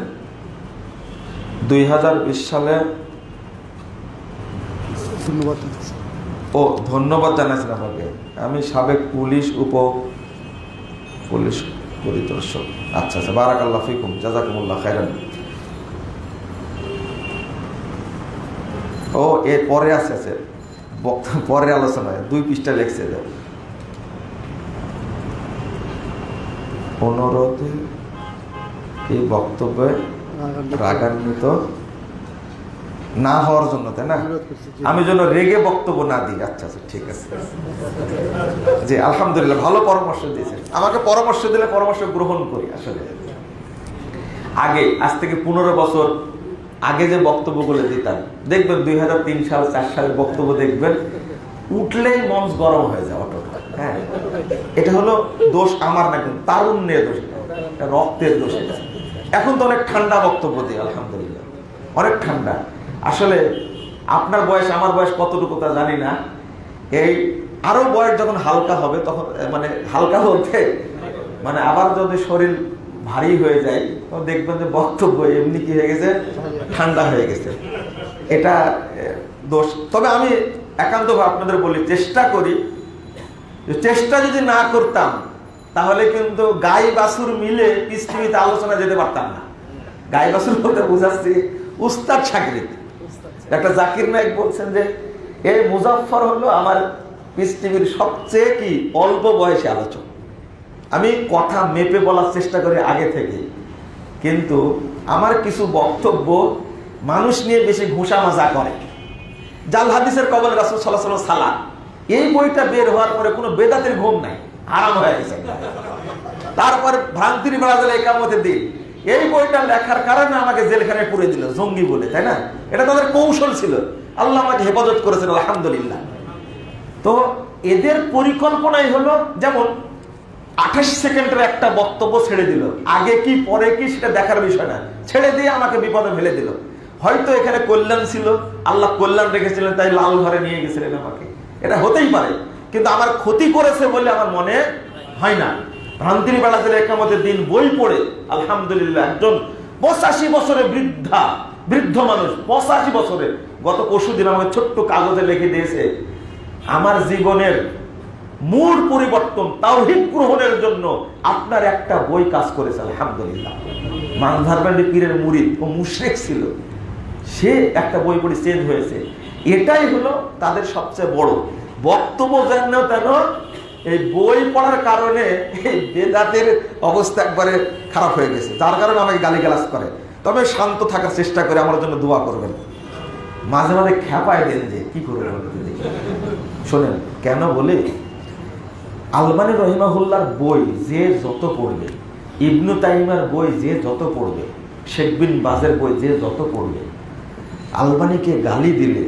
Speaker 1: 2020 সালে ধন্যবাদ জানাইছেন আপনাকে। আমি সাবেক পুলিশ পুলিশ পরিদর্শক। আচ্ছা, বারাকাল্লাহ ফিকুম, জাযাকুমুল্লাহ খাইরান। এর পরে আছে পরে আলোচনায় 2 পৃষ্ঠা লিখছে। অনুরোধে এই বক্তব্যে রাগান্বিত না হওয়ার জন্য, তাই না? আমি যেন রেগে বক্তব্য না দিই। আচ্ছা, ঠিক আছে, জি আলহামদুলিল্লাহ, ভালো পরামর্শ দিয়েছেন। আমাকে পরামর্শ দিলে পরামর্শ গ্রহণ করি। আসলে আগে, আজ থেকে 15 বছর আগে যে বক্তব্যগুলো দিতাম, দেখবেন 2003 সাল 4 সালের বক্তব্য দেখবেন, উঠলেই মঞ্চ গরম হয়ে যায় অটো। হ্যাঁ, এটা হলো দোষ আমার না, কিন্তু তারুণ্যের দোষ, রক্তের দোষ। এখন তো অনেক ঠান্ডা বক্তব্য দিই আলহামদুলিল্লাহ, অনেক ঠান্ডা। আসলে আপনার বয়স আমার বয়স কতটুকু তা জানি না। এই আরো বয়স যখন হালকা হবে, তখন মানে হালকা বলতে মানে আবার যদি শরীর ভারী হয়ে যায়, তখন দেখবেন যে বক্তব্য এমনি কি হয়ে গেছে, ঠান্ডা হয়ে গেছে। এটা দোষ। তবে আমি একান্তভাবে আপনাদের বলি, চেষ্টা করি। চেষ্টা যদি না করতাম তাহলে কিন্তু গাই বাছুর মিলে পৃথিবীতে আলোচনা যেতে পারতাম না। গাই বাছুর বলতে বুঝাচ্ছি উস্তাদ শাগরিদ। একটা জাকির নায়েক বলছেন যে এই মুজাফফর হলো আমার পৃথিবীর সবচেয়ে কি অল্প বয়সী আলোচক। আমি কথা মেপে বলার চেষ্টা করি আগে থেকে, কিন্তু আমার কিছু বক্তব্য মানুষ নিয়ে বেশি ঘুষা মাজা করে। জাল হাদিসের কবল রাসূল সাল্লাল্লাহু আলাইহি ওয়াসাল্লাম, এই বইটা বের হওয়ার পরে কোনো বেদাতের ঘুম নাই, হারাম হয়ে গেছে। তারপর ভ্রান্তির বেড়াজালে একামতের দিন, এই বইটা লেখার কারণে আমাকে জেলখানায় পুরে দিল জঙ্গি বলে, তাই না? এটা তাদের কৌশল ছিল। আল্লাহ আমাকে হেফাজত করেছেন, আলহামদুলিল্লাহ। তো এদের পরিকল্পনাই হলো, যেমন 28 সেকেন্ডের একটা বক্তব্য ছেড়ে দিল, আগে কি পরে কি সেটা দেখার বিষয় না, ছেড়ে দিয়ে আমাকে বিপদে ফেলে দিল। হয়তো এখানে কল্যাণ ছিল, আল্লাহ কল্যাণ রেখেছিলেন, তাই লাল ঘরে নিয়ে গেছিলেন আমাকে, এটা হতেই পারে। কিন্তু আমার ক্ষতি করেছে বলে আমার মনে হয় না। ভ্রান্তির বেলা দিলে একামতের দিন বই পড়ে আলহামদুলিল্লাহ, একজন 85 বছরের বৃদ্ধ মানুষ, 85 বছরে, গত পরশুদিন আমাকে ছোট্ট কাগজে লিখে দিয়েছে, আমার জীবনের মূল পরিবর্তন তাওহীদ গ্রহণের জন্য আপনার একটা বই কাজ করেছে, আলহামদুলিল্লাহ। মানধারবান্ডি পীরের মুরিদ, ও মুশরিক ছিল, সে একটা বই পড়ে চেঞ্জ হয়েছে। এটাই হলো তাদের সবচেয়ে বড় বক্তব্য। যেন তেন এই বই পড়ার কারণে এই বেদাতের অবস্থা একবারে খারাপ হয়ে গেছে, যার কারণে আমাকে গালিগালাজ করে। তবে শান্ত থাকার চেষ্টা করে, আমার জন্য দোয়া করবেন। মাঝে মাঝে খেপায় দেন যে কি করবেন। শোনেন কেন বলে, আলবানী রহিমাহুল্লাহর বই যে যত পড়বে, ইবনু তাইমিয়ার বই যে যত পড়বে, শেখ বিন বাজের বই যে যত পড়বে, আলবানীকে গালি দিলে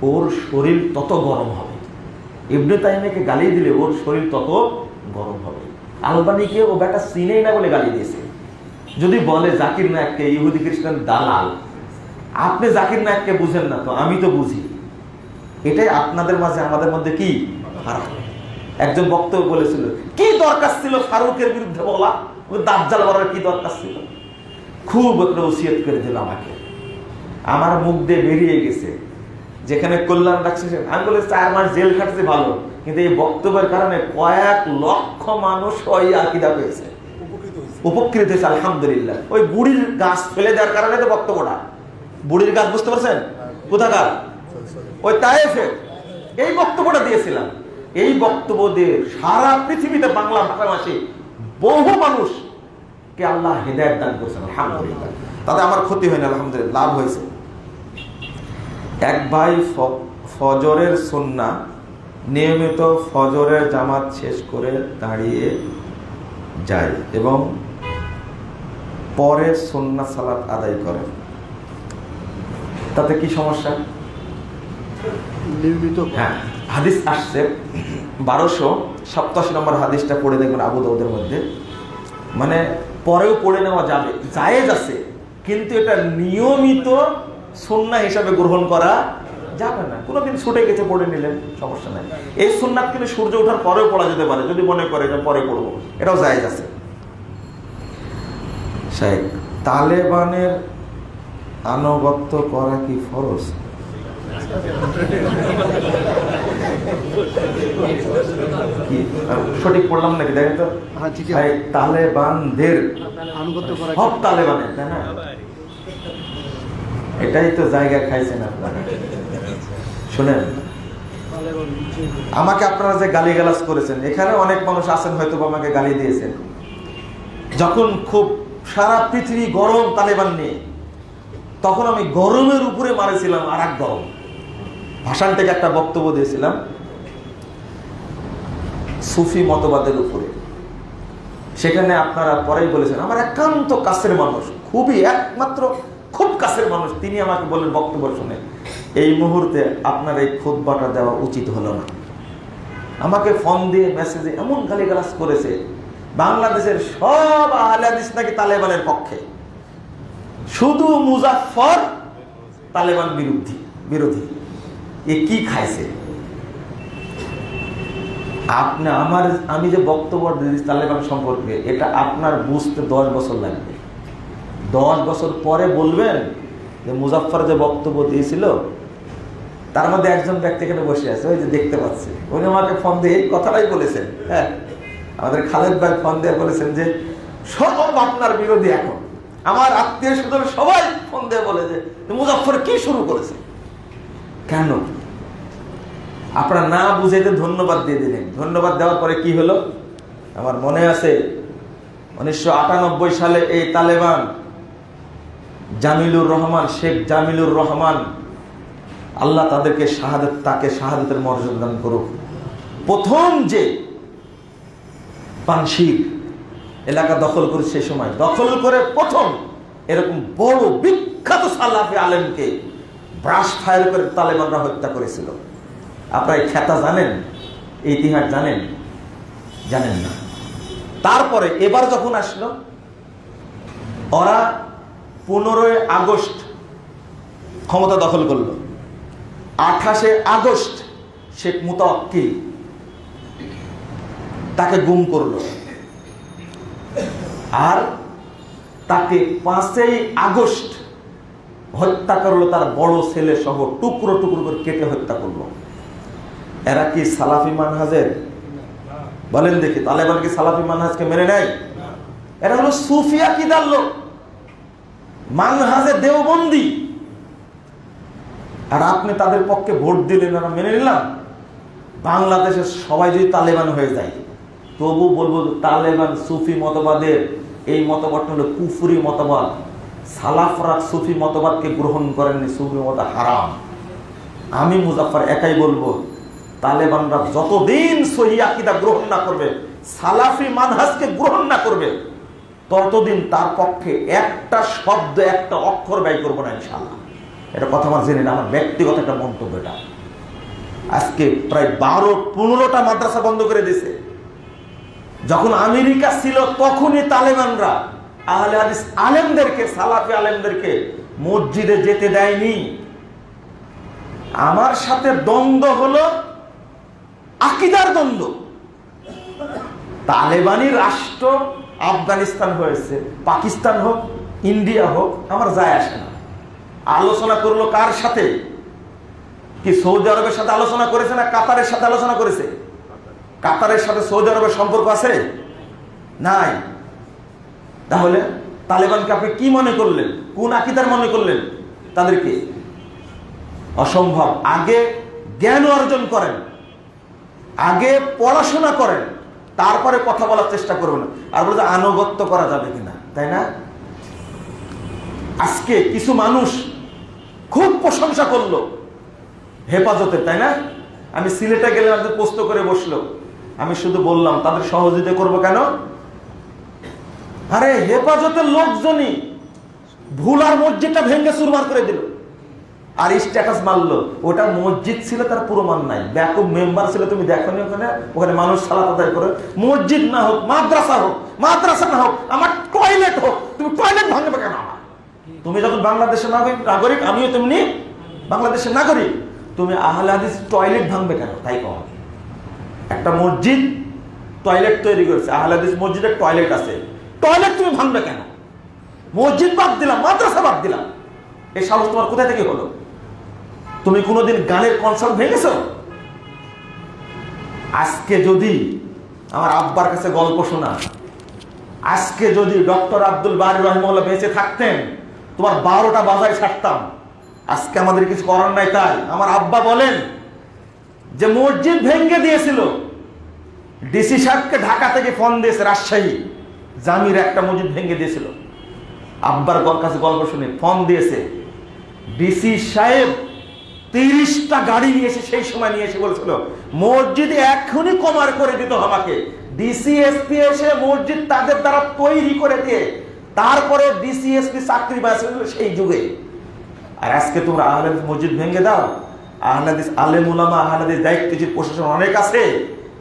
Speaker 1: ওর শরীর তত গরম হবে, ইবনু তাইমিয়াকে গালি দিলে ওর শরীর তত গরম হবে। আলবানীকে ও বেটা চিনেই না বলে গালি দিয়েছে। যদি বলে জাকির নায়েককে ইহুদি খ্রিস্টান দালাল, আপনি জাকির নায়েককে বুঝেন না, তো আমি তো বুঝি। এটাই আপনাদের মাঝে আমাদের মধ্যে কি ফারাক। একজন বক্তব্য বলেছিল, কি দরকার ছিল ফারুকের বিরুদ্ধে বলা, দাজ্জাল বলার কি দরকার ছিল। খুব একটা ওসিয়ত করে দিল আমাকে, আমার মুখ দিয়ে বেরিয়ে গেছে, যেখানে কল্যাণ রাখছে। আমি বলে 4 মাস জেল খাটছে ভালো, কিন্তু এই বক্তব্যের কারণে কয়েক লক্ষ মানুষ ওই আকীদা পেয়েছে, উপকৃত হয়েছে, আলহামদুলিল্লাহ। ওই বুড়ির গাছ ফেলে দেওয়ার কারণে তো বক্তব্যটা, বুড়ির গাছ বুঝতে পারছেন কোথাকার, ওই তায়েফে এই বক্তব্যটা দিয়েছিলাম। এই বক্তব্য দিয়ে সারা পৃথিবীতে বাংলা ভাষাভাষী বহু মানুষকে আল্লাহ হেদায়েত দান করেছেন, আলহামদুলিল্লাহ। তাতে আমার ক্ষতি হয়নি, আলহামদুলিল্লাহ, লাভ হয়েছে। এক ভাই ফজরের সুন্নাহ নিয়মিত ফজরের জামাত শেষ করে দাঁড়িয়ে যায় এবং পরে সুন্নাহ সালাত আদায় করে, তাতে কি সমস্যা? নিয়মিত, হ্যাঁ, হাদিস আসছে 1287 নম্বর হাদিসটা পড়ে দেখবেন আবু দাউদের মধ্যে। মানে পরেও পড়ে নেওয়া যাবে, জায়েজ আছে, কিন্তু এটা নিয়মিত সুন্নাহ হিসাবে গ্রহণ করা যাবে না। কোনোদিন ছুটে গেছে পড়ে নিলেন, সমস্যা নাই। এই সুন্নাত কিন্তু সূর্য ওঠার পরেও পড়া যেতে পারে, যদি মনে করে যে পরে পড়বো, এটাও জায়েজ আছে। শেখ, তালেবানের আনুগত্য করা কি ফরজ? কি সঠিক পড়লাম নাকি দেখেন তো? তালেবানদের আনুগত্য করা, সব তালেবানের, তাই না? এটাই তো জায়গা খাইছেন আপনারা। শুনেন, আমাকে আপনারা যে গালিগালাজ করেছেন, এখানে অনেক মানুষ আছেন হয়তো আমাকে গালি দিয়েছেন। যখন খুব সারা পৃথিবী গরম তালেবান নিয়ে, তখন আমি গরমের উপরে মারেছিলাম আর এক গরম। ভাষণ থেকে একটা বক্তব্য দিয়েছিলাম সুফি মতবাদের উপরে। সেখানে আপনারা পরেই বলেছেন, আমার একান্ত কাছের মানুষ, খুবই একমাত্র খুব কাছের মানুষ, তিনি আমাকে বললেন বক্তব্য শুনে, এই মুহূর্তে আপনার এই খুতবাটা দেওয়া উচিত হলো না। আমাকে ফোন দিয়ে মেসেজে এমন গালিগালাজ করেছে, বাংলাদেশের সব আহলে হাদিস নাকি তালেবানের পক্ষে, শুধু মুজাফফর তালেবান বিরোধী। এ কি খাইছে? আমি যে বক্তব্য দিয়েছি তালেবান সম্পর্কে, এটা আপনার বুঝতে 10 বছর লাগবে। 10 বছর পরে বলবেন যে মুজাফফর যে বক্তব্য দিয়েছিল, তার মধ্যে একজন ব্যক্তি এখানে বসে আছে, ওই যে দেখতে পাচ্ছি, উনি আমাকে ফোন দিয়ে এই কথাটাই বলেছেন। হ্যাঁ, আমাদের খালেদ ভাই ফোন দিয়ে বলেছেন যে সব আপনার বিরোধী। এখন আমার আত্মীয় স্বজন সবাই ফোন দিয়ে বলে যে মুজাফফর কি শুরু করেছে। কেন? আপনারা না বুঝাইতে ধন্যবাদ দিয়ে দিলেন। ধন্যবাদ দেওয়ার পরে কি হলো? আমার মনে আছে 1998 সালে এই তালেবান জামিলুর রহমান, শেখ জামিলুর রহমান, আল্লাহ তাকে শাহাদাতের মর্যাদা দান করুক, প্রথম যে পানশির এলাকা দখল করে, সেই সময় দখল করে প্রথম এরকম বড় বিখ্যাত সালাফি আলেমকে ব্রাশ ফায়ার করে তালেবানরা হত্যা করেছিল। আপনারা এই খেতা জানেন, এই ইতিহাস জানেন? জানেন না। তারপরে এবার যখন আসলো, ওরা 15 আগস্ট ক্ষমতা দখল করলো। 28 আগস্ট শেখ মুতাওয়াক্কিল তাকে গুম করলো, আর তাকে 5 আগস্ট হত্যা করলো তার বড় ছেলে সহ, টুকরো টুকরো করে কেটে হত্যা করলো। এরা কি সালাফি মানহাজের? বলেন দেখি, তালেবান কি সালাফি মানহাজকে মেনে নেয়? এরা হলো সুফি আকীদার লোক, মানহাজে দেওবন্দি। আর আপনি তাদের পক্ষে ভোট দিলেন, আমরা মেনে নিলাম। বাংলাদেশের সবাই যদি তালেবান হয়ে যায়, তবু বলবো তালেবান সুফি মতবাদের এই মতবাদটা হলো কুফরি মতবাদ। সালাফরা সুফি মতবাদকে গ্রহণ করেননি, সুফি মত হারাম। আমি মুজাফফর একাই বলবো, তালেবানরা যতদিন সহি আকীদা গ্রহণ না করবে, সালাফি মানহাজকে গ্রহণ না করবে, ততদিন তার পক্ষে একটা শব্দ, একটা অক্ষর ব্যয় করবো না ইনশাআল্লাহ। এটা কথা আমার জেনে না, আমার ব্যক্তিগত একটা মন্তব্য। এটা আজকে প্রায় 12-15টা মাদ্রাসা বন্ধ করে দিয়েছে। যখন আমেরিকা ছিল তখনই তালেবানরা আহলে হাদিস আলেমদেরকে, সালাফি আলেমদেরকে মসজিদে যেতে দেয়নি। আমার সাথে দ্বন্দ্ব হলো আকীদার দ্বন্দ্ব। তালেবানি রাষ্ট্র আফগানিস্তান হয়েছে, পাকিস্তান হোক, ইন্ডিয়া হোক, আমার যায় আসে না। আলোচনা করলো কার সাথে? কি সৌদি আরবের সাথে আলোচনা করেছে না কাতারের সাথে আলোচনা করেছে? কাতারের সাথে সৌদি আরবের সম্পর্ক আছে? নাই। তাহলে তালেবানকে আপনি কি মনে করলেন? কোন আকীদার মনে করলেন তাদেরকে? অসম্ভব। আগে জ্ঞান অর্জন করেন, আগে পড়াশোনা করেন, তারপরে কথা বলার চেষ্টা করবেন। আর বলতে আনুগত্য করা যাবে কিনা, তাই না? আজকে কিছু মানুষ খুব প্রশংসা করলো হেফাজতের, তাই না? আমি সিলেটে গেলে আমাদের পোস্ত করে বসলো, আমি শুধু বললাম তাদের সহযোগিতা করবো কেন? আরে হেফাজতের লোকজনই ভুলার মসজিদটা ভেঙে চুরমার করে দিল, আর স্ট্যাটাস মারলো ওটা মসজিদ ছিল, তার প্রমাণ নাই। ব্যাপক মেম্বার ছিল, তুমি দেখো নি ওখানে? ওখানে মানুষ সালাত আদায় করে। মসজিদ না হোক, মাদ্রাসা হোক, মাদ্রাসা না হোক, আমার টয়লেট হোক, তুমি টয়লেট ভাঙবে কেন? আমার তুমি যখন বাংলাদেশের নাগরিক, আমিও তেমনি বাংলাদেশের নাগরিক, তুমি আহলে হাদিস টয়লেট ভাঙবে কেন? তাই কম একটা মসজিদ টয়লেট তৈরি করেছে, আহলে হাদিস মসজিদের টয়লেট আছে, টয়লেট তুমি ভাঙবে কেন? মসজিদ বাদ দিলাম, মাদ্রাসা বাদ দিলাম, এই সাহস তোমার কোথায় থেকে হলো? তুমি কোনোদিন গানের কনসার্ট ভেঙেছ? আজকে যদি আমার আব্বার কাছে গল্প শোনা, আজকে যদি ডক্টর আব্দুল বারী রাহিমাহুল্লাহ বেঁচে থাকতেন, তোমার 12টা বাজায় ছাড়তাম। আজকে আমাদের কিছু করার নাই। তাই আমার আব্বা বলেন যে মসজিদ ভেঙে দিয়েছিল, ডিসি সাহেবকে ঢাকা থেকে ফোন দিয়েছে, রাজশাহী জামির একটা মসজিদ ভেঙে দিয়েছিল। আব্বার কাছে গল্প শুনে ফোন দিয়েছে, ডিসি সাহেব 30টা গাড়ি নিয়ে এসে সেই সময় নিয়ে এসে বলেছিল মসজিদ এখনই কমার করে দিতে আমাকে। ডিসি এসপি এসে মসজিদ তাদের দ্বারা তৈরি করে দিয়ে তারপরে ডিসি এসপি চাকরি পাইছিল সেই যুগে। আর আজকে তোমরা আহলে হাদিস মসজিদ ভেঙে দাও। আহলে হাদিস আলেম উলামা, আহলে হাদিস দায়িত্বশীল প্রশাসন অনেক আছে,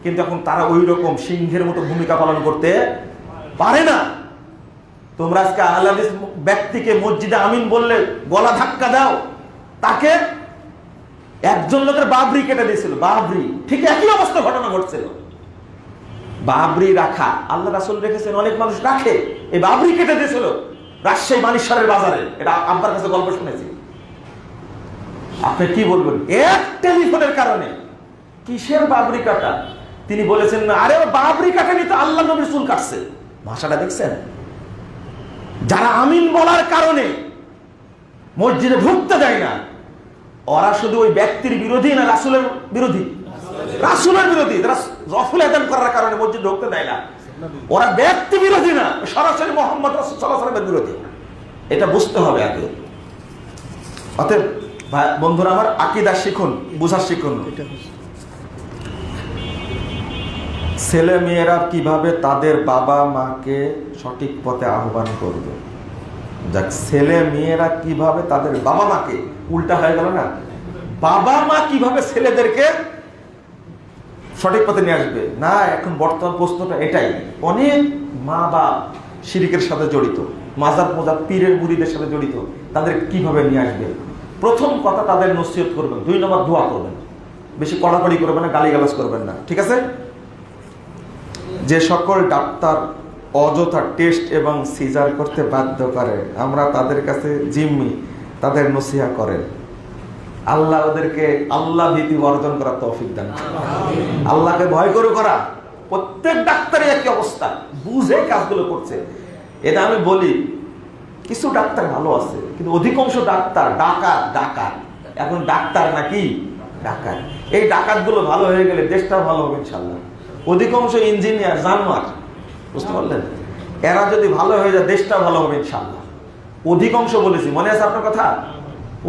Speaker 1: কিন্তু এখন তারা ওই রকম সিংহের মতো ভূমিকা পালন করতে পারে না। তোমরা আজকে আহলে হাদিস ব্যক্তিকে মসজিদে আমিন বললে গলা ধাক্কা দাও, তাকে একজন লোকের বাবরি কেটে দিয়েছিল। বাবরি ঠিক একই অবস্থা ঘটনা ঘটছিল। বাবরি রাখা আল্লাহ রাসূল রেখেছেন, অনেক মানুষ রাখে, এই বাবরি কেটে দিয়েছিল রাজশাহী মানিকশালের বাজারে। এটা আব্বার কাছে গল্প শুনেছি। আপনি কি বলবেন? এক টেলিফোনের কারণে। কিসের বাবরি কাটা? তিনি বলেছেন না, আরে বাবরি কাটেনি তো, আল্লাহ নবী রাসূল কাটছে। ভাষাটা দেখছেন? যারা আমিন বলার কারণে মসজিদে ঢুকতে দেয় না, ওরা শুধু ওই ব্যক্তির বিরোধী না রাসূলের বিরোধী? রাসূলের বিরোধী। রফুল আযান করার কারণে মসজিদে ঢুকতে দেয় না, ওরা ব্যক্তি বিরোধী না, সরাসরি মুহাম্মদ রাসূল সাল্লাল্লাহু আলাইহি ওয়াসাল্লামের বিরোধী। এটা বুঝতে হবে আগে। অতএব বন্ধুরা আমার, আকীদা শিখুন, বুঝা শিখুন। ছেলে মেয়েরা কিভাবে তাদের বাবা মাকে সঠিক পথে আহ্বান করবে? যাক, ছেলে মেয়েরা কিভাবে তাদের বাবা মাকে, উল্টা হয়ে গেল না, বাবা মা কিভাবে ছেলেদেরকে সঠিক পথে নিয়ে আসবে না, এখন বর্তমান প্রশ্নটা এটাই। অনেক মা বাপ শিরকের সাথে জড়িত, মাজার মোজার পীরের মুরিদের সাথে জড়িত, তাদের কিভাবে নিয়ে আসবে? প্রথম কথা, তাদের নসিহত করবেন। 2 নম্বর, দোয়া করবেন। বেশি কড়াকড়ি করবেন না, গালিগালাজ করবেন না, ঠিক আছে? যে সকল ডাক্তার অযথা টেস্ট এবং সিজার করতে বাধ্য করে, আমরা তাদের কাছে জিম্মি, তাদের নসিহা করেন। আল্লাহ ওদেরকে আল্লাহ ভীতি অর্জন করার তৌফিক দান করুন। আল্লাহকে ভয় করে করা। প্রত্যেক ডাক্তারই একই অবস্থা, বুঝে কাজগুলো করছে। এটা আমি বলি, কিছু ডাক্তার ভালো আছে, কিন্তু অধিকাংশ ডাক্তার ডাকাত। এখন ডাক্তার নাকি ডাকাত। এই ডাকাতগুলো ভালো হয়ে গেলে দেশটাও ভালো হবে ইনশাল্লাহ। অধিকাংশ ইঞ্জিনিয়ার জানোয়ার, বুঝতে পারলেন? এরা যদি ভালো হয়ে যায় দেশটাও ভালো হবে ইনশাল্লাহ। অধিকাংশ বলেছি, মনে আছে আপনার কথা?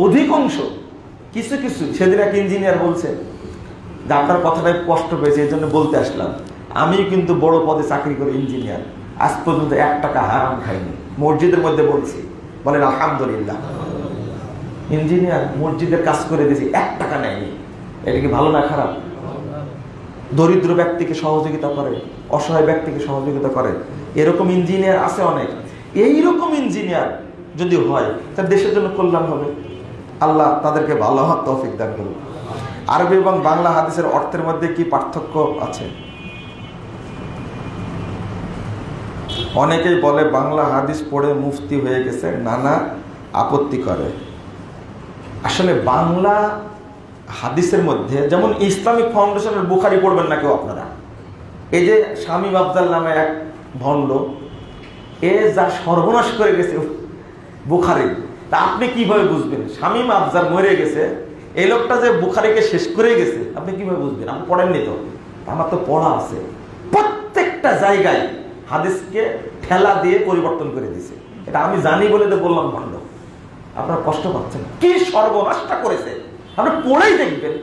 Speaker 1: অধিকাংশ, কিছু কিছু। সেদিন এক ইঞ্জিনিয়ার বলছে যে আপনার কথাটাই কষ্ট পেয়েছে, এই জন্য বলতে আসলাম। আমি কিন্তু বড় পদে চাকরি করি, ইঞ্জিনিয়ার, আজ পর্যন্ত 1 টাকা হারাম খাইনি। মসজিদের মধ্যে বলছি, বলেন আলহামদুলিল্লাহ। ইঞ্জিনিয়ার, মসজিদের কাজ করে দিয়েছি, 1 টাকা নেয়নি। এটা কি ভালো না খারাপ? দরিদ্র ব্যক্তিকে সহযোগিতা করে, অসহায় ব্যক্তিকে সহযোগিতা করে, এরকম ইঞ্জিনিয়ার আছে অনেক। এইরকম ইঞ্জিনিয়ার যদি হয়, তার দেশের জন্য কল্যাণ হবে। আল্লাহ তাদেরকে ভালো হওয়ার তৌফিক দান করুন। আরবি এবং বাংলা হাদিসের অর্থের মধ্যে কি পার্থক্য আছে? অনেকেই বলে বাংলা হাদিস পড়ে মুফতি হয়ে গেছে, নানা আপত্তি করে। আসলে বাংলা হাদিসের মধ্যে, যেমন ইসলামিক ফাউন্ডেশনের বুখারি পড়বেন না কেউ আপনারা। এই যে শামীম আফজাল নামে এক ভণ্ড, এ যা সর্বনাশ করে গেছে বুখারি, তা আপনি কিভাবে বুঝবেন? শামীম আফজাল মরে গেছে, এই লোকটা যে বুখারিকে শেষ করে গেছে, আপনি কিভাবে বুঝবেন? আপনি পড়েননি তো? আমার তো পড়া আছে। প্রত্যেকটা জায়গায় হাদিসকে ঠেলা দিয়ে পরিবর্তন করে দিছে। এটা আমি জানি বলে তো বললাম ভণ্ড। আপনারা কষ্ট পাচ্ছেন, কি সর্বনাশটা করেছে আপনি পড়েই দেখবেন।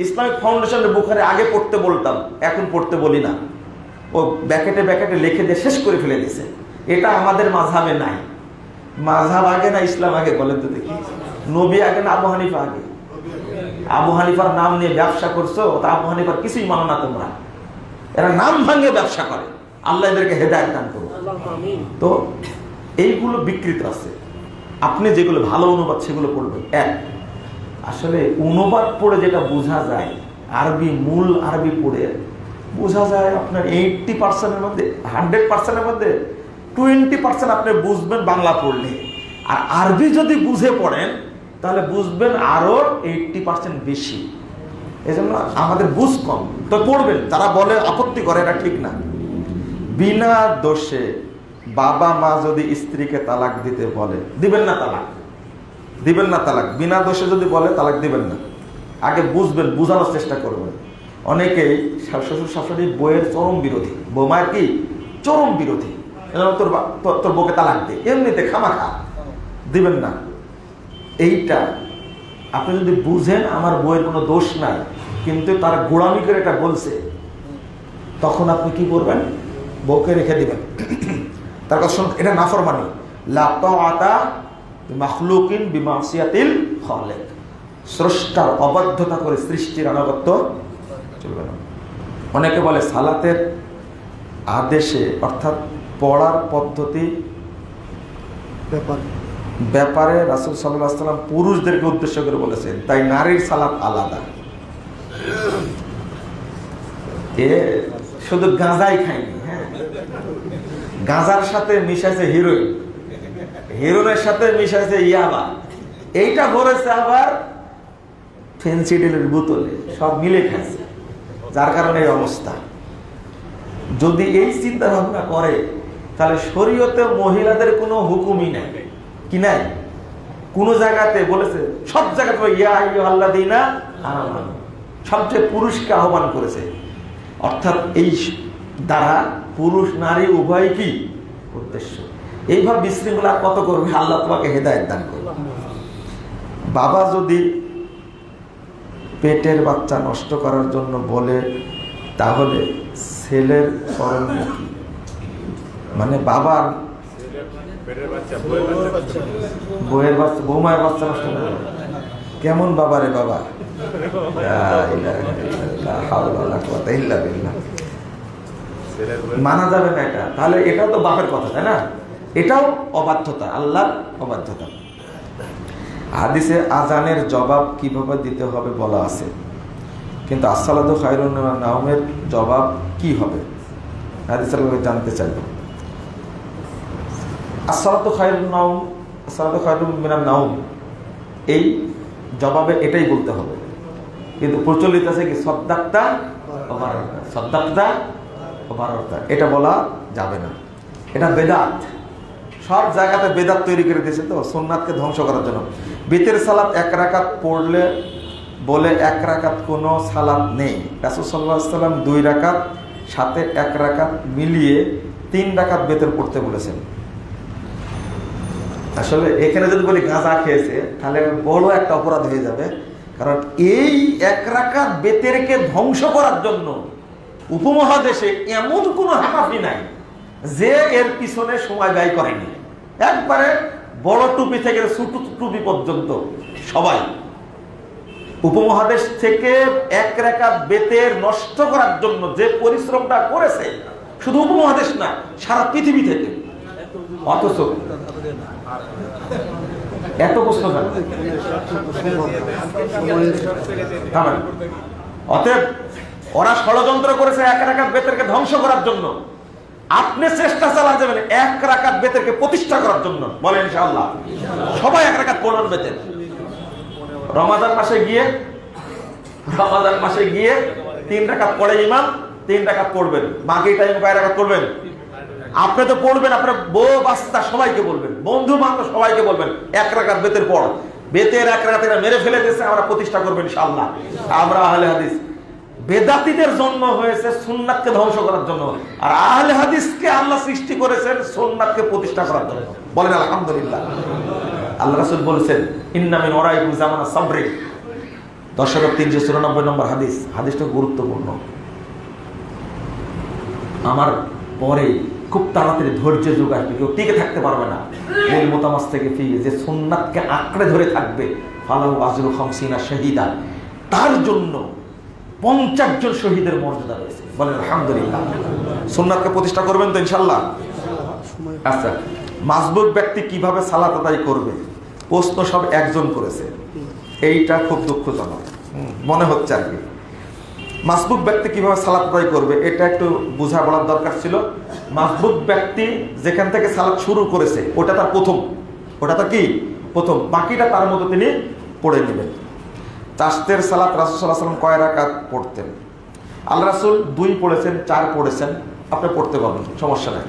Speaker 1: ইসলামিক ফাউন্ডেশনের বুখারি আগে পড়তে বলতাম, এখন পড়তে বলি না। ও ব্যাকেটে ব্যাকেটে লিখে দিয়ে শেষ করে ফেলে দিছে। এটা আমাদের মাযহাবে নাই। মাযহাব আগে না ইসলাম আগে? বলেন তো দেখি। নবী আগে না আবু হানিফা আগে? আবু হানিফার নাম নিয়ে ব্যবসা করছো, তা আবু হানিফার কিছুই মানো না তোমরা। এরা নাম ভাঙে ব্যবসা করে। আল্লাহ এদেরকে হেদায়েত দান করুন। তো এইগুলো বিকৃত আছে। আপনি যেগুলো ভালো অনুবাদ সেগুলো পড়বেন। আসলে অনুবাদ পড়ে যেটা বোঝা যায়, আরবি মূল আরবি পড়ে বোঝা যায় আপনার 80%-এর মধ্যে, 100%-এর মধ্যে 20% আপনি বুঝবেন বাংলা পড়লে। আর আরবি যদি বুঝে পড়েন তাহলে বুঝবেন আরো 80% বেশি। এজন্য আমাদের বুঝ কম, তো পড়বেন। যারা বলে আপত্তি করে, এটা ঠিক না। বিনা দোষে বাবা মা যদি স্ত্রীকে তালাক দিতে বলে, দিবেন না তালাক, দিবেন না তালাক। বিনা দোষে যদি বলে তালাক দিবেন না। আগে বুঝবেন, বুঝানোর চেষ্টা করবেন। অনেকেই শ্বশুর শাশুড়ি বইয়ের চরম বিরোধী, বৌমায়ের কি চরম বিরোধী, তোর বউকে তালাক দে, এমনিতে খামাখা, দিবেন না। এইটা আপনি যদি বুঝেন আমার বইয়ের কোনো দোষ নাই, কিন্তু তার গোড়ামি করে এটা বলছে, তখন আপনি কি করবেন? বউকে রেখে দিবেন। তার কথা শুনুন, এটা নাফরমানি। লা তাআতা বিমাখলুকিন বিমাসিয়াতিল খালিক। স্রষ্টার অবাধ্যতা করে সৃষ্টির আনুগত্য চলবে না। অনেকে বলে সালাতের আদেশে, অর্থাৎ পড়ার পদ্ধতি ব্যাপারে রাসূল সাল্লাল্লাহু আলাইহি ওয়াসাল্লাম পুরুষদেরকে উদ্দেশ্য করে বলেছেন, তাই নারীর সালাত আলাদা। এ শুধু গাঁজাই খায়নি, হ্যাঁ, গাঁজার সাথে মিশাইছে হিরোইন, হিরোইনের সাথে মিশাইছে ইয়াবা, এইটা ভরেছে আবার ফেন্সিডিলের বোতলে, সব মিলে খাইছে, যার কারণে এই অবস্থা। যদি এই চিন্তা ভাবনা করে তাহলে শরীয়তে মহিলাদের কোনো হুকুমই নাই, কি নাই? কোন জায়গাতে বলেছে? সব জায়গাতে ইয়া আইয়ুহাল্লাযীনা আমানু, সবচেয়ে পুরুষকে আহ্বান করেছে। অর্থাৎ এই দ্বারা পুরুষ নারী উভয় কি উদ্দেশ্য। এইভাবে বিশৃঙ্খলা কত করবে? আল্লাহ তোমাকে হেদায়েত দান করবে। বাবা যদি পেটের বাচ্চা নষ্ট করার জন্য বলে, তাহলে ছেলের করণীয় কি? মানে বাবার বউয়ের বাচ্চা, বৌমায়ের বাচ্চা নষ্ট করে? কেমন বাবা রে বাবা! মানা যাবে না এটা। তাহলে এটাও তো বাপের কথা, তাই না? এটাও অবাধ্যতা, আল্লাহর অবাধ্যতা। হাদিসে আজানের জবাব কিভাবে দিতে হবে বলা আছে, কিন্তু আসসালাতু খায়রুন মিনান নাওমের জবাব কি হবে হাদিসের জানতে চাইব। আসসালাতু খায়রুন নাওম, আসসালাতু খায়রুন মিনান নাওম, এই জবাবে এটাই বলতে হবে, কিন্তু প্রচলিত আছে কি সদ্দাক্তা ও বাররতা, সদ্দাক্তা ও বাররতা, এটা বলা যাবে না। এটা বেদাত, সব জায়গাতে বেদাত তৈরি করে দিয়েছে তো সুন্নাতকে ধ্বংস করার জন্য। বিতের সালাত 1 রাকাত পড়লে বলে 1 রাকাত কোনো সালাত নেই। রাসূল সাল্লাল্লাহু আলাইহি ওয়াসাল্লাম 2 রাকাত সাথে 1 রাকাত মিলিয়ে 3 রাকাত বেতের পড়তে বলেছেন। আসলে এখানে যদি বলি গাঁজা খেয়েছে তাহলে বড় একটা অপরাধ হয়ে যাবে, কারণ এই 1 রাকাত বেতেরকে ধ্বংস করার জন্য উপমহাদেশে এমন কোনো হানাফি নাই যে এর পিছনে সময় ব্যয় করেনি। একবারে বড় টুপি থেকে ছোট টুপি পর্যন্ত সবাই উপমহাদেশ থেকে 1 রাকাত বেতের নষ্ট করার জন্য যে পরিশ্রমটা করেছে, শুধু উপমহাদেশ না সারা পৃথিবী থেকে। অথচ এত প্রশ্ন কেন? অতএব ওরা ষড়যন্ত্র করেছে 1 রাকাত বেতেরকে ধ্বংস করার জন্য। আপনি চেষ্টা চালান যাবেন 1 রাকাত বেতেরকে প্রতিষ্ঠা করার জন্য। বলেন ইনশাআল্লাহ সবাই 1 রাকাত পড়বেন বেতের। রমাদান মাসে গিয়ে 3 রাকাত পড়ে ইমাম 3 রাকাত পড়বেন, বাকি টাইম কয় রাকাত পড়বেন? আপনি তো পড়বেন, আপনার বউ বাচ্চা সবাইকে বলবেন, বন্ধু বান্ধব সবাইকে বলবেন 1 রাকাত বেতের পড়। বেতের 1 রাকাত মেরে ফেলে দিয়েছে, আমরা প্রতিষ্ঠা করবেন ইনশাআল্লাহ। আমরা আহলে হাদিস, বেদাতীদের জন্ম হয়েছে সুন্নাতকে ধ্বংস করার জন্য, আর আহলে হাদিসকে আল্লাহ সৃষ্টি করেছেন সুন্নাতকে প্রতিষ্ঠা করার জন্য। বলেন আলহামদুলিল্লাহ। আল্লাহ রাসূল বলেছেন ইন্না মিন ওয়ারাইকুম জামানা সাবরি, 10,394 নম্বর হাদিস। হাদিসটা গুরুত্বপূর্ণ। আমার পরে খুব তাড়াতাড়ি ধৈর্য যুগ আসবে, কেউ টিকে থাকতে পারবে না। মূল মোতামাস থেকে ফিরে যে সুন্নাতকে আঁকড়ে ধরে থাকবে, ফালাহু আজরু 50 শাহীদা, তার জন্য 50 জন শহীদের মর্যাদা রয়েছে। বলেন আলহামদুলিল্লাহ। সুন্নাতকে প্রতিষ্ঠা করবেন তো ইনশাআল্লাহ? আচ্ছা, মাসবুক ব্যক্তি কিভাবে সালাত আদায় করবে? প্রশ্ন সব একজন করেছে, এইটা খুব দুঃখজনক মনে হচ্ছে আর কি। মাসবুক ব্যক্তি কিভাবে সালাত আদায় করবে এটা একটু বোঝা বলার দরকার ছিল। মাসবুক ব্যক্তি যেখান থেকে সালাত শুরু করেছে ওটা তার প্রথম, ওটা তার কি প্রথম, বাকিটা তার মতো তিনি পড়ে নেবেন। চাশতের সালাত রাসূল সাল্লাল্লাহু আলাইহি ওয়াসাল্লাম কয় রাকাত পড়তেন? আল্লাহ রাসূল 2 পড়েছেন, 4 পড়েছেন, আপনি পড়তে পারবেন, সমস্যা নেই।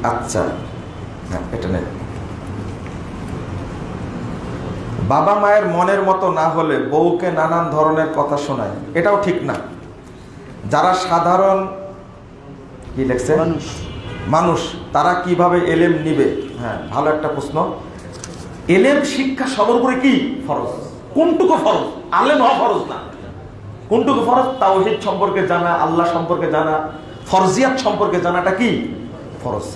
Speaker 1: আচ্ছা, হ্যাঁ এটা নেই। বাবা মায়ের মনের মতো না হলে বউকে নানান ধরনের কথা শোনায়, এটাও ঠিক না। যারা সাধারণ কি লেখছে মানুষ, তারা কিভাবে এলেম নিবে? হ্যাঁ, ভালো একটা প্রশ্ন। এলেম শিক্ষা সবার উপরে কি ফরজ? কোনটুকু ফরজ? আলেম হওয়া ফরজ না। কোনটুকু ফরজ? তাওহীদ সম্পর্কে জানা, আল্লাহ সম্পর্কে জানা, ফরজিয়াত সম্পর্কে জানাটা কি ফরজ।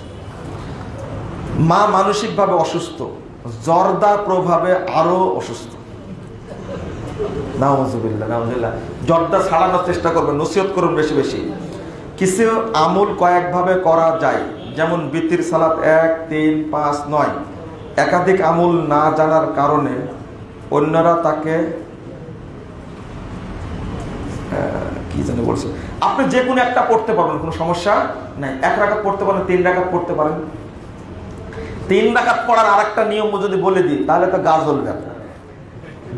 Speaker 1: মা মানসিকভাবে অসুস্থ, জর্দা প্রভাবে আরো অসুস্থ, নাউযুবিল্লাহ নাউযুবিল্লাহ, জর্দা ছাড়ানোর চেষ্টা করবেন, নসিহত করুন বেশি বেশি। কিছু আমল কয়েকভাবে করা যায়, যেমন বিতির সালাত 1, 3, 5, 9। একাধিক আমল না জানার কারণে অন্যরা তাকে কি জানি বলছে, আপনি যে কোনো একটা পড়তে পারবেন, কোনো সমস্যা নাই। 1 রাকাত পড়তে পারেন, 3 রাকাত পড়তে পারেন। 3 রাকাত পড়ার আরেকটা নিয়ম যদি বলে দিই তাহলে তো গা জ্বলবে আপনার।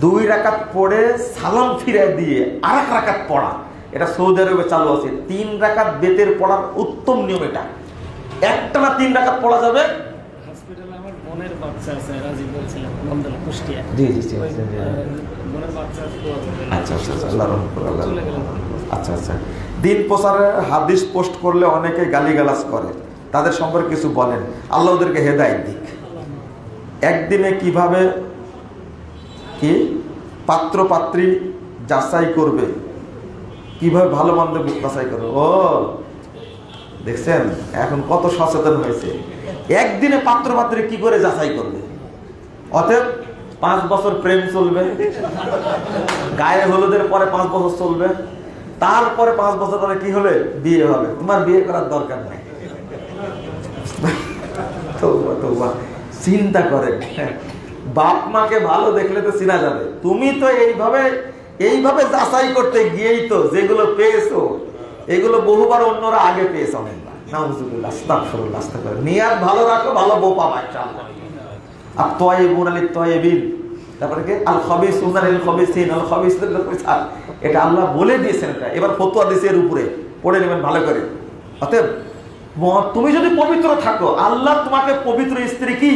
Speaker 1: 2 রাকাত পড়ে সালাম ফিরে দিয়ে আরেক রাকাত পড়া, এটা সৌদি আরবে চালু আছে। 3 রাকাত বেতের পড়ার উত্তম নিয়ম এটা। একটানা 3 রাকাত পড়া যাবে।
Speaker 2: হসপিটালে আমার বোনের বাচ্চা আছে, রাজি বলছিলাম, মন্ডলা কুষ্টিয়া।
Speaker 1: জি জি জি,
Speaker 2: বোনের বাচ্চা আছে।
Speaker 1: আচ্ছা আচ্ছা, আল্লাহ রহম করে, আল্লাহ। আচ্ছা আচ্ছা, দিন প্রচারের হাদিস পোস্ট করলে অনেকে গালিগালাজ করে, তাদের সম্পর্কে কিছু বলেন, আল্লাহ ওদেরকে হেদায়েত দিক। একদিনে কিভাবে কি পাত্র পাত্রী যাচাই করবে, কিভাবে ভালো মন্দ বাছাই করবে? ও দেখছেন এখন কত সচেতন হয়েছে, একদিনে পাত্র পাত্রী কি করে যাচাই করবে। অতএব 5 বছর প্রেম চলবে, গায়ে হলুদের পরে 5 বছর চলবে, তারপরে 5 বছর পরে কি হলে বিয়ে হবে। তোমার বিয়ে করার দরকার নাই। তওবা তওবা, চিন্তা করেন, বাপ মাকে ভালো দেখলে তো চিনা যাবে। তুমি তো এইভাবে যাচাই করতে গিয়েই তো যেগুলো পেয়েছো এগুলো বহুবার অন্যরা আগে পেয়েছে অনেকবার। নাউজুবিল্লাহ, আস্তাগফিরুল্লাহ, আস্তাগফিরুল্লাহ। নিয়াত ভালো রাখো, ভালো বউ পাবা ইনশাআল্লাহ। আর তয়্যিবুনা লিত-তয়্যিবিন, তারপরে কি আল খাবিসুনা লিল খাবিসিন আল খাবিসুনা লিল খাবিসাত, এটা আল্লাহ বলে দিয়েছেন। এটা এবার ফতোয়া দিয়েছে এর উপরে, পড়ে নেবেন ভালো করে। অতএব তুমি যদি পবিত্র থাকো, আল্লাহ তোমাকে পবিত্র স্ত্রী কি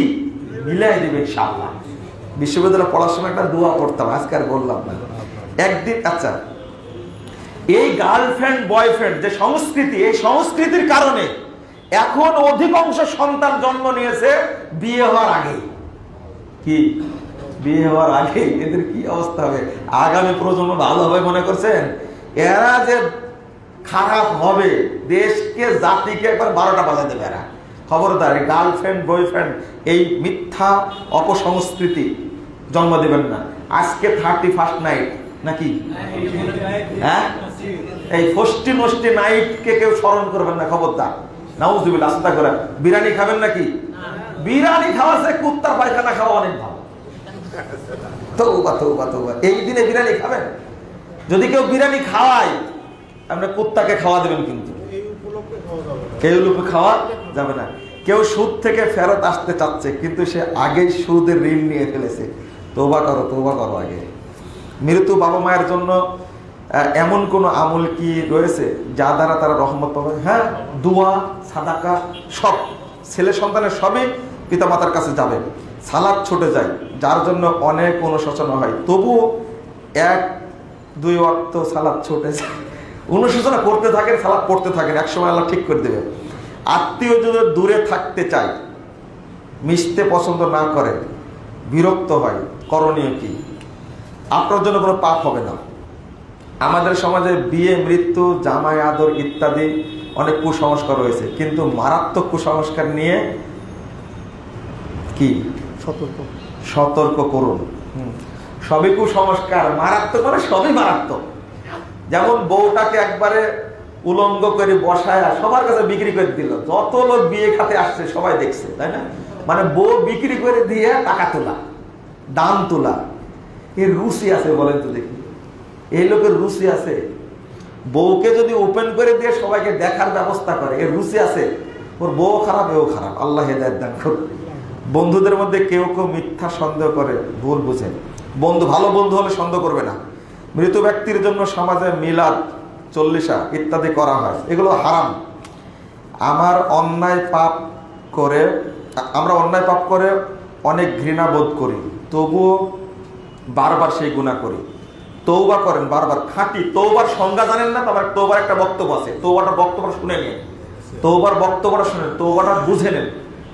Speaker 1: মিলাই দেবে ইনশাআল্লাহ। বিশ্ববিদ্যালয়ে পড়ার সময় একটা দোয়া পড়তাম, আজকে আর বললাম না। একদিন, আচ্ছা, এই গার্লফ্রেন্ড বয়ফ্রেন্ড যে সংস্কৃতি, এই সংস্কৃতির কারণে এখন অধিকাংশ সন্তান জন্ম নিয়েছে বিয়ে হওয়ার আগে। কি বিয়ে হওয়ার আগে এদের কি অবস্থা হবে? আগামী প্রজন্ম ভালো হবে মনে করছেন? এরা যে খারাপ হবে, দেশকে জাতিকে একবার 12টা বাজায় দেবে এরা। খবরদার, গার্লফ্রেন্ড বয়ফ্রেন্ড এই মিথ্যা অপসংস্কৃতি জন্ম দেবেন না। আজকে 31st নাইট নাকি, হ্যাঁ, এই ফষ্টি নষ্টি নাইটকে কেউ স্মরণ করবেন না, খবরদার। নাউজুবিল্লাহ, আস্তা করে। বিরিয়ানি খাবেন নাকি? বিরিয়ানি খাওয়া সে কুত্তার পায়খানা খাওয়া অনেক ভালো। তওবা তওবা তওবা, এই দিনে বিরিয়ানি খাবেন? যদি কেউ বিরিয়ানি খাওয়ায়, আপনি কুত্তাকে খাওয়া দেবেন, কিন্তু এই উপলক্ষে খাওয়া যাবে না। কেউ সুদ থেকে ফেরত আসতে চাচ্ছে, কিন্তু সে আগেই সুদের ঋণ নিয়ে ফেলেছে। তওবা করো, তওবা করো আগে। মৃত বাবা মায়ের জন্য এমন কোন আমল কি রয়েছে যা দ্বারা তারা রহমত পাবে? হ্যাঁ, দোয়া, সাদাকা, সব ছেলে সন্তানের সবই পিতামাতার কাছে যাবে। সালাত ছুটে যায়, যার জন্য অনেক অনুশোচনা হয়, তবুও 1-2 ওয়াক্ত সালাত ছুটে যায়। অনুশোচনা করতে থাকেন, সালাত পড়তে থাকেন, একসময় আল্লাহ ঠিক করে দেবে। আত্মীয় যদি দূরে থাকতে চায়, মিশতে পছন্দ না করে, বিরক্ত হয়, করণীয় কি? আপনার জন্য কোনো পাপ হবে না। আমাদের সমাজে বিয়ে, মৃত্যু, জামাই আদর ইত্যাদি অনেক কুসংস্কার রয়েছে, কিন্তু মারাত্মক কুসংস্কার নিয়ে কি সতর্ক করুন। সবই কুসংস্কার, মারাত্মক মানে সবই মারাত্মক। যেমন বউটাকে একবারে উলঙ্গ করে বসায় সবার কাছে বিক্রি করে দিল, যত লোক বিয়ে খাতে আসছে সবাই দেখছে, তাই না? মানে বউ বিক্রি করে দিয়ে টাকা তোলা, দাম তোলা, এর রুচি আছে বলেন তো দেখি? এই লোকের রুচি আছে? বউকে যদি ওপেন করে দিয়ে সবাইকে দেখার ব্যবস্থা করে, এর রুচি আছে? ওর বউ খারাপ, এও খারাপ, আল্লাহ হেদায়েত দান করুন। বন্ধুদের মধ্যে কেউ কেউ মিথ্যা সন্দেহ করে, ভুল বুঝে। বন্ধু, ভালো বন্ধু হলে সন্দেহ করবে না। মৃত ব্যক্তির জন্য সমাজে মিলাদ, চল্লিশা ইত্যাদি করা হয়, এগুলো হারাম। আমরা অন্যায় পাপ করে অনেক ঘৃণা বোধ করি, তবুও বারবার সেই গুনাহ করি। তওবা করেন বারবার, খাঁটি তওবার সংজ্ঞা জানেন না? তোমার তওবার একটা বক্তব্য আছে, তওবাটার বক্তব্যটা শুনে নিন, তওবার বক্তব্যটা শুনেন, তওবাটা বুঝে নেন,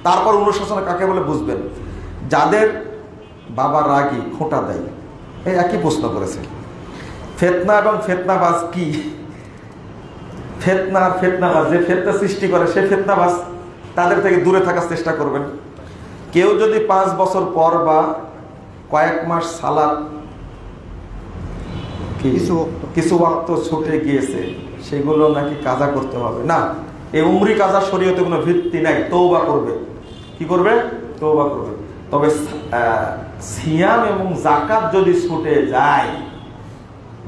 Speaker 1: তারপর অনুশোচনা কাকে বলে বুঝবেন। যাদের বাবা রাগী, খোঁটা দেয়, এই একই প্রশ্ন করেছে। ফিতনা এবং ফিতনাবাজ কি? ফিতনা আর ফিতনাবাজ, যে ফিতনা সৃষ্টি করে সে ফিতনাবাজ, তাদের থেকে দূরে থাকার চেষ্টা করবেন। কেউ যদি 5 বছর পর বা কয়েক মাস সালাত কিছু ওয়াক্ত ছুটে গিয়েছে, সেগুলো নাকি কাজা করতে হবে না। এই উমরি কাজা শরীয়তে কোনো ভিত্তি নাই। তওবা করবে। কি করবে? তওবা করবে। তবে সিয়াম এবং যাকাত যদি ছুটে যায়,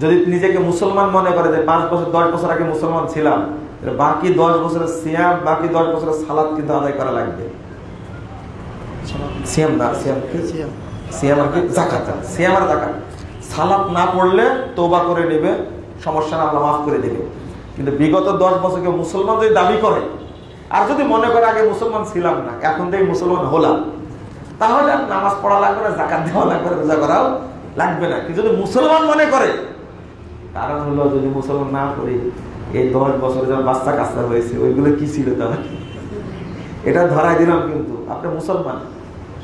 Speaker 1: যদি নিজেকে মুসলমান মনে করে যে 5 বছর 10 বছর আগে মুসলমান ছিলাম, বাকি 10 বছরের সিয়াম, বাকি 10 বছরের সালাত কিন্তু আদায় করা লাগবে। সিয়াম না, সিয়াম আর কি যাকাত, সিয়াম আর যাকাত। সালাত না পড়লে তওবা করে নেবে, সমস্যা না, আল্লাহ মাফ করে দেবে। কিন্তু বিগত 10 বছরকে মুসলমান যদি দাবি করে, আর যদি মনে করে আগে মুসলমান ছিলাম না, এখন থেকে মুসলমান হলাম, তাহলে আর নামাজ পড়া লাগবে না, যাকাত দেওয়া লাগবে না, রোজা করাও লাগবে না। কিন্তু যদি মুসলমান মনে করে, কারণ হলো যদি মুসলমান না করি, এই 10 বছরে যখন বাচ্চা কাচ্চা হয়েছে ওইগুলো কি ছিল তাহলে? এটা ধরাই দিলাম। কিন্তু আপনি মুসলমান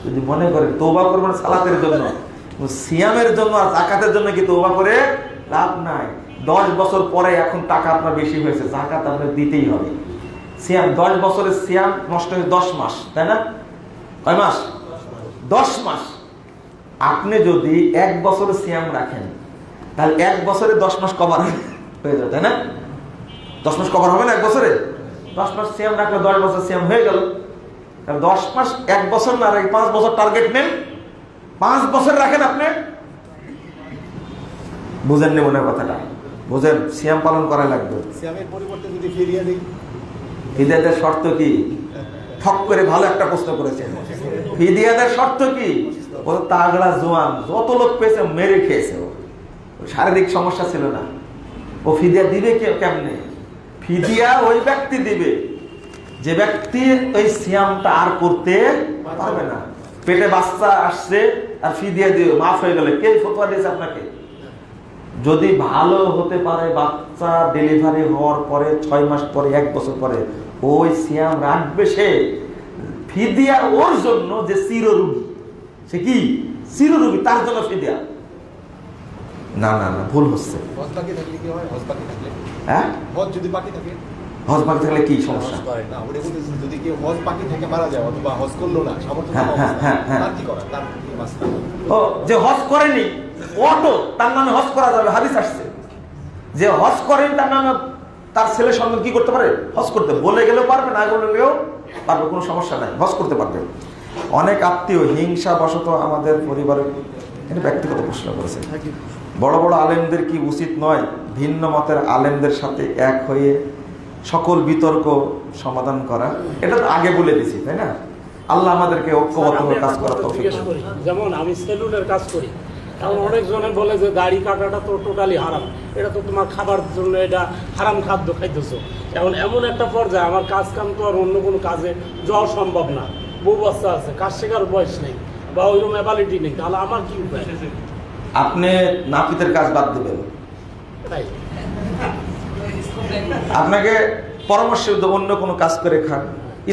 Speaker 1: যদি মনে করেন, তওবা করবেন সালাতের জন্য, সিয়ামের জন্য আর যাকাতের জন্য কি তওবা করে লাভ নাই। 10 বছর পরে এখন টাকা আপনার বেশি হয়েছে, যাকাত আপনার দিতেই হবে। সিয়াম 10 বছরের সিয়াম নষ্ট হয়ে 10 মাস, তাই না? কয় মাস? 10 মাস। আপনি যদি 1 বছরের সিয়াম রাখেন তাহলে 1 বছরে 10 মাস কভার হয়ে যাবে, তাই না? 10 মাস কভার হবে না 1 বছরে? 10 মাস সিয়াম রাখলে 10 বছর সিয়াম হয়ে গেল। তাহলে 10 মাস 1 বছর না রাখে 5 বছর টার্গেট নেন, 5 বছর রাখেন আপনি। বুঝেননি মনে কথাটা? বুঝেন, সিয়াম পালন করা লাগবে।
Speaker 3: সিয়ামের পরিবর্তে যদি ফিরিয়ে দিই,
Speaker 1: ফিদিয়াদের শর্ত কি? ঠক করে ভালো একটা প্রশ্ন করেছেন। ফিদিয়াদের শর্ত কি? ও তাগড়া জোয়ান, যত লোক পেয়েছে মেরে খেয়েছে, ও শারীরিক সমস্যা ছিল না। ও ফিদিয়া দিবে কেমনে? ফিদিয়া ওই ব্যক্তি দিবে যে ব্যক্তি ওই সিয়ামটা আর করতে পারবে না। পেটে বাচ্চা আসছে আর ফিদিয়া দিয়ে মাফ হয়ে গেলে কে ফতোয়া দিয়েছে আপনাকে? যদি ভালো হতে পারে বাচ্চা ডেলিভারি হওয়ার পরে 6 মাস পরে 1 বছর পরে ওই সিয়াম রাখবে সে। ফিদিয়া ওর জন্য যে চিররোগী, সে কি চিররোগী, তার জন্য ফিদিয়া। না না না, ভুল হচ্ছে।
Speaker 3: হজ বাকি থাকলে কি হয়? হজ বাকি থাকলে,
Speaker 1: হ্যাঁ,
Speaker 3: হজ যদি বাকি থাকে,
Speaker 1: হজ বাকি থাকলে কি সমস্যা?
Speaker 3: না ওটা বলতেছি, যদি কেউ হজ বাকি থেকে মারা যায় অথবা হজ করলো না, সামর্থ্য
Speaker 1: হ্যাঁ, হ্যাঁ, হ্যাঁ, হ্যাঁ।
Speaker 3: তার কি করা? তার কি মাসলা?
Speaker 1: ও যে হজ করেনি অটো তার নামে হজ করা যাবে, হাদিস আসছে। যে হজ করেনি তার নামে তার ছেলে সন্তান কি করতে পারে? হজ করতে। বলে গেলেও পারবে, না বললেও পারবে, কোনো সমস্যা নাই, হজ করতে পারবে। অনেক আত্মীয় হিংসা বশত আমাদের পরিবারের, এটা ব্যক্তিগত প্রশ্ন করেছে, বড় বড় আলেমদের কি উচিত নয় ভিন্ন মতের আলেমদের সাথে এক হয়ে সকল বিতর্ক সমাধান করা? এটা তো আগে বলে দিছি, তাই না? আল্লাহ আমাদেরকে ঐক্যবদ্ধ হয়ে কাজ করার তৌফিক দান করুন।
Speaker 2: যেমন আমি সেলুনের কাজ করি, এখন অনেকজনে বলে যে দাড়ি কাটাটা তো টোটালি হারাম, এটা তো তোমার খাবার জন্য এটা হারাম খাদ্য খাইতেছো। এখন এমন একটা পর্যায়ে আমার কাজ কাম তো আর অন্য কোনো কাজে যাওয়া সম্ভব না, বউ বাচ্চা আছে, কাজ শেখার বয়স নেই বা ওইরকম অ্যাবিলিটি নেই, তাহলে আমার কি উপায়?
Speaker 1: আপনি নাপিতের কাজ বাদ দিবেন।
Speaker 2: তাই
Speaker 1: আপনাকে পরামর্শ দেব অন্য কোনো কাজ করে খান।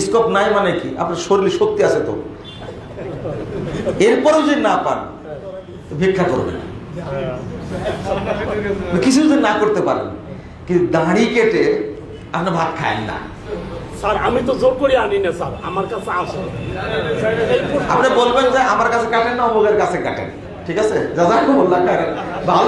Speaker 1: স্কোপ নাই মানে কি? আপনার শরীরে শক্তি আছে তো, এরপরেও যদি না পান তো ভিক্ষা করবেন। কিছু যদি না করতে পারেন, কিন্তু দাড়ি কেটে আপনি ভাত খায়েন না।
Speaker 2: স্যার আমি তো জোর করে আনি না স্যার, আমার কাছে আসে।
Speaker 1: আপনি বলবেন যে আমার কাছে কাটেন না, অমুকের কাছে কাটেন, ঠিক আছে? যা যা বললাম ভালো।